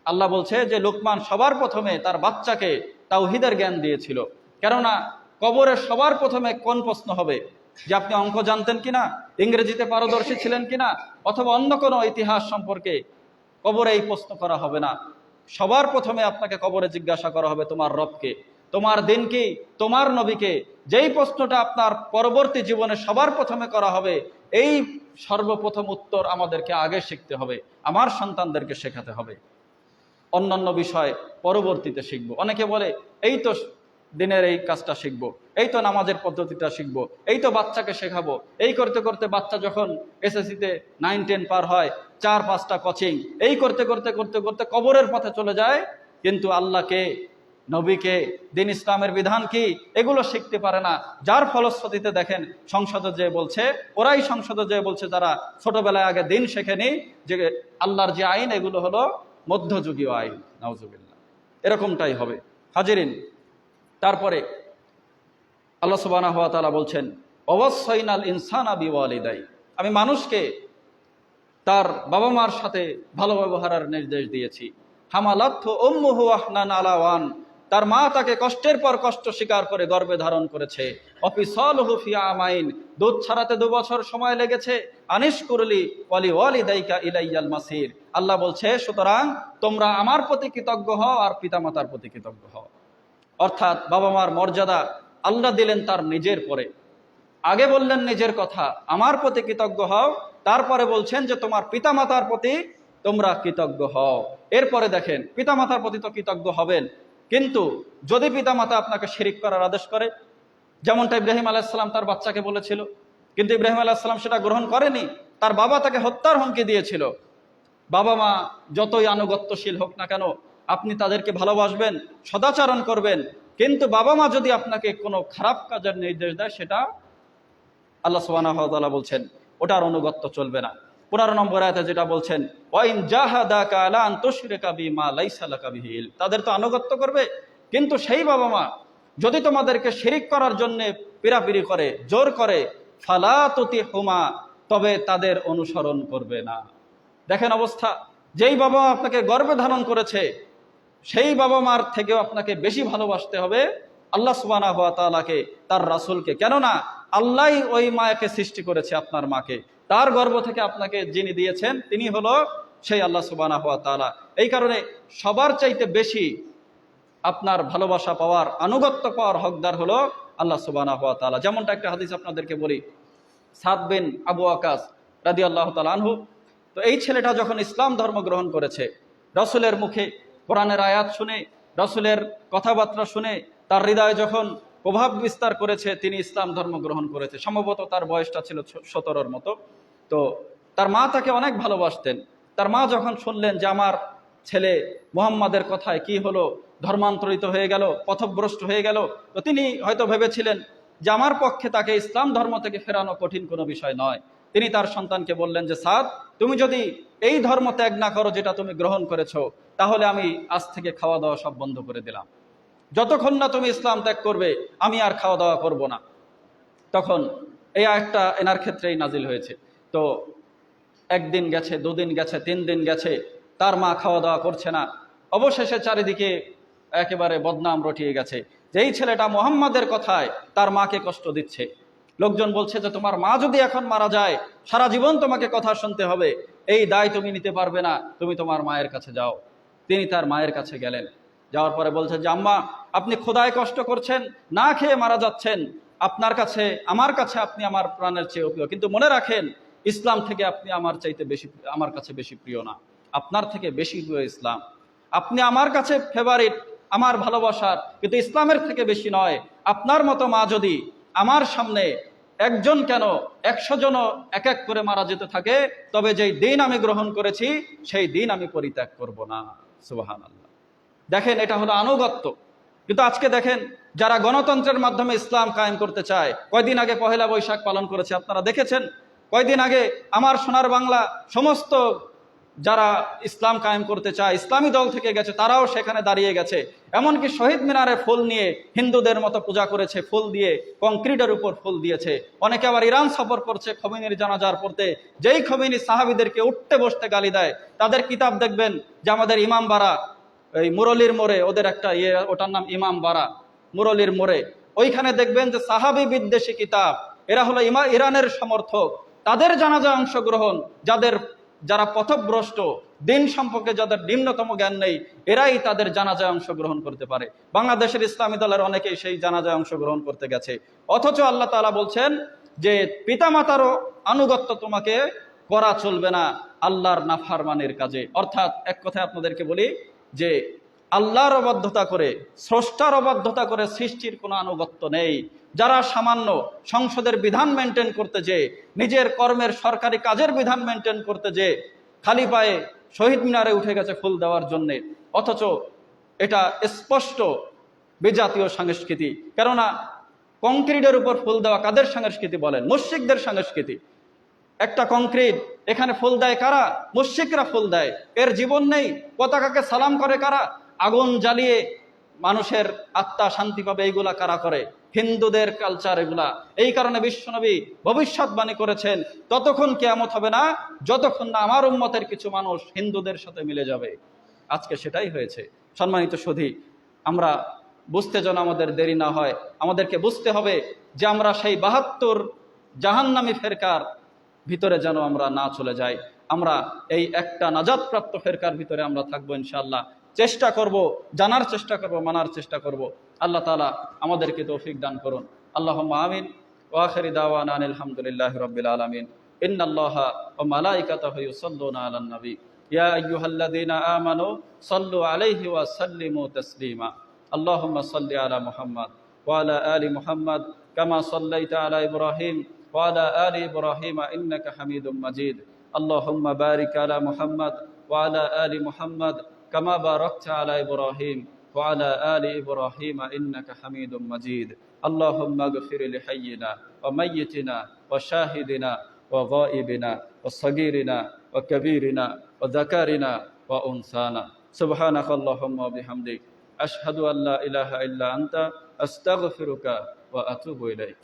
আল্লাহ বলছে যে লোকমান সবার প্রথমে তার বাচ্চাকে তাওহীদের জ্ঞান দিয়েছিল। কেননা কবরে সবার প্রথমে কোন প্রশ্ন হবে, যে আপনি অঙ্ক জানতেন কিনা, ইংরেজিতে পারদর্শী ছিলেন কিনা, অথবা অন্য কোনো ইতিহাস সম্পর্কে কবরে এই প্রশ্ন করা হবে না। সবার প্রথমে আপনাকে কবরে জিজ্ঞাসা করা হবে তোমার রবকে, তোমার দিন কি, তোমার নবীকে। যেই প্রশ্নটা আপনার পরবর্তী জীবনে সবার প্রথমে করা হবে, এই সর্বপ্রথম উত্তর আমাদেরকে আগে শিখতে হবে, আমার সন্তানদেরকে শেখাতে হবে। অন্যান্য বিষয় পরবর্তীতে শিখবো। অনেকে বলে এই তো দিনের এই কাজটা শিখবো, এই তো নামাজের পদ্ধতিটা শিখবো, এই তো বাচ্চাকে শেখাবো। এই করতে করতে বাচ্চা যখন এসএসসিতে 9-10 পার হয়, 4-5টা কোচিং, এই করতে করতে করতে করতে কবরের পথে চলে যায়। কিন্তু আল্লাহকে, নবীকে, দিন ইসলামের বিধান কি, এগুলো শিখতে পারে না। যার ফলশ্রুতিতে দেখেন সংসদে যে বলছে, ওরাই সংসদে যে বলছে যারা ছোটবেলায় আগে দিন শেখেনি, যে আল্লাহর যে আইন এগুলো হলো মধ্যযুগীয় আইন। নাউজুবিল্লাহ, এরকমটাই হবে। হাজিরিন, তারপরে আল্লাহ সুবহানাহু ওয়া তাআলা বলছেন ওয়াসাইনাল ইনসানা বিওয়ালিদাই, আমি মানুষকে তার বাবা মার সাথে ভালো ব্যবহারের নির্দেশ দিয়েছি। হামালাতহু উম্মুহু ওয়াহনান আলা ওয়ান, তার মা তাকে কষ্টের পর কষ্ট স্বীকার করে গর্ভে ধারণ করেছে। অফিসালহু ফি আমাইন, দুধ ছাড়াতে 2 বছর সময় লেগেছে। আনিশকুরলি ওয়ালি ওয়ালিদাইকা ইলাইয়াল মাসির, আল্লাহ বলছে সুতরাং তোমরা আমার প্রতি কৃতজ্ঞ হও আর পিতামাতার প্রতি কৃতজ্ঞ হও। অর্থাৎ বাবা মার মর্যাদা আল্লাহ দিলেন তার নিজের পরে। আগে বললেন নিজের কথা, আমার প্রতি কৃতজ্ঞ হও, তারপরে বলছেন যে তোমার পিতামাতার প্রতি তোমরা কৃতজ্ঞ হও। এরপরে দেখেন পিতামাতার প্রতি তো কৃতজ্ঞ হবেন, কিন্তু যদি পিতামাতা আপনাকে শিরিক করার আদেশ করে, যেমনটা ইব্রাহিম আলাইহিস সালাম তার বাচ্চাকে বলেছিল, কিন্তু ইব্রাহিম আলাইহিস সালাম সেটা গ্রহণ করেনি, তার বাবা তাকে হত্যার হুমকি দিয়েছিল। বাবা মা যতই আনুগত্যশীল হোক না কেন, আপনি তাদেরকে ভালোবাসবেন, সদাচরণ করবেন, কিন্তু বাবা মা যদি আপনাকে কোনো খারাপ কাজের নির্দেশ দেয়, সেটা আল্লাহ সুবহানাহু ওয়া তাআলা বলছেন ওটার অনুগত্য চলবে না। 15 নম্বর আয়াতে যেটা বলছেন, ওয়াইন জাহাদাকা আলা আন তুশরিকা বিমা লাইসা লাকা বিহি ইলম, তাদের তো আনুগত্য করবে, কিন্তু সেই বাবা মা যদি তোমাদেরকে শিরিক করার জন্য পিরাপিরি করে, জোর করে, ফালা তুতিহুমা, তবে তাদের অনুসরণ করবে না। দেখেন অবস্থা, যেই বাবা মা আপনাকে গর্ভে ধারণ করেছে সেই বাবা মার থেকেও আপনাকে বেশি ভালোবাসতে হবে আল্লাহ সুবহানাহু ওয়া তাআলাকে, তার রাসূলকে। কেননা আল্লাহই ওই মায়াকে সৃষ্টি করেছে, আপনার মাকে, তার গর্ভ থেকে আপনাকে যিনি দিয়েছেন তিনি হলো সেই আল্লাহ সুবহানাহু ওয়া তাআলা। এই কারণে সবার চাইতে বেশি আপনার ভালোবাসা পাওয়ার, আনুগত্য পাওয়ার হকদার হলো আল্লাহ সুবহানাহু ওয়া তাআলা। যেমনটা একটা হাদিস আপনাদেরকে বলি, সাদ বিন আবু ওয়াকাস রাদিয়াল্লাহু তাআলা আনহু, তো এই ছেলেটা যখন ইসলাম ধর্ম গ্রহণ করেছে, রাসূলের মুখে কোরআনের আয়াত শুনে, রাসূলের কথাবার্তা শুনে তার হৃদয়ে যখন প্রভাব বিস্তার করেছে, তিনি ইসলাম ধর্ম গ্রহণ করেছে। সম্ভবত তার বয়সটা ছিল 17-র মতো। তো তার মা তাকে অনেক ভালোবাসতেন। তার মা যখন শুনলেন যে আমার ছেলে মুহাম্মাদের কথায় কি হলো, ধর্মান্তরিত হয়ে গেল, পথভ্রষ্ট হয়ে গেল, তো তিনি হয়তো ভেবেছিলেন যে আমার পক্ষে তাকে ইসলাম ধর্ম থেকে ফেরানো কঠিন কোনো বিষয় নয়। তিনি তার সন্তানকে বললেন যে সাদ, তুমি যদি এই ধর্ম ত্যাগ না করো যেটা তুমি গ্রহণ করেছো, তাহলে আমি আজ থেকে খাওয়া দাওয়া সব বন্ধ করে দিলাম। যতক্ষণ না তুমি ইসলাম ত্যাগ করবে আমি আর খাওয়া দাওয়া করব না। তখন এই আয়াতটা এনার ক্ষেত্রেই নাজিল হয়েছে। তো একদিন গেছে, 2 দিন গেছে, 3 দিন গেছে, তার মা খাওয়া দাওয়া করছে না। অবশেষে চারিদিকে একেবারে বদনাম রটিয়ে গেছে যে এই ছেলেটা মুহাম্মাদের কথায় তার মাকে কষ্ট দিচ্ছে। লোকজন বলছে যে তোমার মা যদি এখন মারা যায়, সারা জীবন তোমাকে কথা শুনতে হবে, এই দায় তুমি নিতে পারবে না, তুমি তোমার মায়ের কাছে যাও। তিনি তার মায়ের কাছে গেলেন। যাওয়ার পরে বলছে যে আম্মা, আপনি খোদায় কষ্ট করছেন, না খেয়ে মারা যাচ্ছেন, আপনার কাছে, আমার কাছে আপনি আমার প্রাণের চেয়ে প্রিয়, কিন্তু মনে রাখেন ইসলাম থেকে আপনি আমার চাইতে বেশি, আমার কাছে বেশি প্রিয় না, আপনার থেকে বেশি প্রিয় ইসলাম। আপনি আমার কাছে ফেভারিট, আমার ভালোবাসার, কিন্তু ইসলামের থেকে বেশি নয়। আপনার মতো মা যদি আমার সামনে একজন কেন 100 জনও এক এক করে মারা যেতে থাকে, তবে যেই দিন আমি গ্রহণ করেছি সেই দিন আমি পরিত্যাগ করব না। সুবহানাল্লাহ। দেখেন, এটা হলো আনুগত্য। কিন্তু আজকে দেখেন, যারা গণতন্ত্রের মাধ্যমে ইসলাম কায়েম করতে চায়, কয়দিন আগে পহেলা বৈশাখ পালন করেছে, আপনারা দেখেছেন। কয়দিন আগে আমার সোনার বাংলা সমস্ত যারা ইসলাম কায়েম করতে চায়, ইসলামী দল থেকে গেছে, তারাও সেখানে দাঁড়িয়ে গেছে। এমনকি শহীদ মিনারে ফুল নিয়ে হিন্দুদের মতো পূজা করেছে, ফুল দিয়ে, কংক্রিটের উপর ফুল দিয়েছে। অনেকে আবার ইরান সফর করছে খোমেনির জানাজার পড়তে। যেই খোমেনি সাহাবীদেরকে উঠতে বসতে গালি দেয়, তাদের কিতাব দেখবেন যে আমাদের ইমাম বারা, এই মুরলির মোড়ে ওদের একটা ওটার নাম ইমাম বারা, মুরলির মোড়ে, ওইখানে দেখবেন যে সাহাবী বিদ্বেষী কিতাব। এরা হলো ইরানের সমর্থক। তাদের জানাজা অংশগ্রহণ, যারা পথভ্রষ্ট, দিন সম্পর্কে যাদের নিম্নতম জ্ঞান নেই, এরাই তাদের জানাজায় অংশগ্রহণ করতে পারে। বাংলাদেশের ইসলামী দলের অনেকেই সেই জানাজায় অংশগ্রহণ করতে গেছে। অথচ আল্লাহ তাআলা বলছেন যে পিতামাতারও আনুগত্য তোমাকে করা চলবে না আল্লাহর নাফরমানির কাজে। অর্থাৎ এক কথায় আপনাদেরকে বলি যে আল্লাহর অবাধ্যতা করে, স্রষ্টার অবাধ্যতা করে সৃষ্টির কোনো আনুগত্য নেই। যারা সামান্য সংসদের বিধান মেনটেন করতে যে, নিজের কর্মের সরকারি কাজের বিধান মেনটেন করতে যে খালি পায়ে শহীদ মিনারে উঠে গেছে ফুল দেওয়ার জন্যে, অথচ এটা স্পষ্ট বিজাতীয় সংস্কৃতি। কেননা কংক্রিটের উপর ফুল দেওয়া কাদের সংস্কৃতি বলেন? মুশরিকদের সংস্কৃতি। একটা কংক্রিট, এখানে ফুল দেয় কারা? মুশরিকরা ফুল দেয়। এর জীবন নেই, পতাকাকে সালাম করে কারা? আগুন জ্বালিয়ে মানুষের আত্মা শান্তি পাবে, এইগুলা কারা করে? হিন্দুদের কালচার এগুলা। এই কারণে বিশ্বনবী ভবিষ্যৎবাণী করেছেন, ততক্ষণ কিয়ামত হবে না যতক্ষণ না আমার উম্মতের কিছু মানুষ হিন্দুদের সাথে মিলে যাবে। আজকে সেটাই হয়েছে। সম্মানিত সুধী, আমরা বুঝতে যেন আমাদের দেরি না হয়। আমাদেরকে বুঝতে হবে যে আমরা সেই 72 জাহান্নামী ফেরকার ভিতরে যেন আমরা না চলে যাই। আমরা এই একটা নাজাতপ্রাপ্ত ফেরকার ভিতরে আমরা থাকবো ইনশাআল্লাহ। চেষ্টা করব, জানার চেষ্টা করব, মানার চেষ্টা করব। আল্লাহ তাআলা আমাদেরকে তৌফিক দান করুন। আল্লাহুম্মা আমিন। ওয়া আখিরু দাওয়ানা আনিল হামদুলিল্লাহি রাব্বিল আলামিন। ইন্নাল্লাহা ওয়া মালাইকাতাহু ইউসাল্লুনা আলান নবী ইয়া আইয়ুহাল্লাযীনা আমানু সাল্লু আলাইহি ওয়া সাল্লিমু তাসলিমা। আল্লাহুম্মা সাল্লি আলা মুহাম্মাদ ওয়া আলা আলি মুহাম্মাদ কামা সাল্লাইতা আলা ইব্রাহিম ওয়া আলা আলি ইব্রাহিম ইন্নাকা হামিদুম মাজিদ। আল্লাহুম্মা বারিক আলা মুহাম্মাদ ওয়া আলা আলি মুহাম্মাদ কামা বারাকতা আলা ইব্রাহিম ওয়া আলা আলি ইব্রাহিম ইন্নাকা হামিদুম মাজিদ। আল্লাহুম্মা গফির লিহাইয়িনা ওয়া মাইয়িতিনা ওয়া শাহিদিনা وغائبنا وصغيرنا وكبيرنا وذكرنا وأنثانا سبحانك اللهم وبحمدك أشهد أن لا إله إلا أنت أستغفرك وأتوب إليك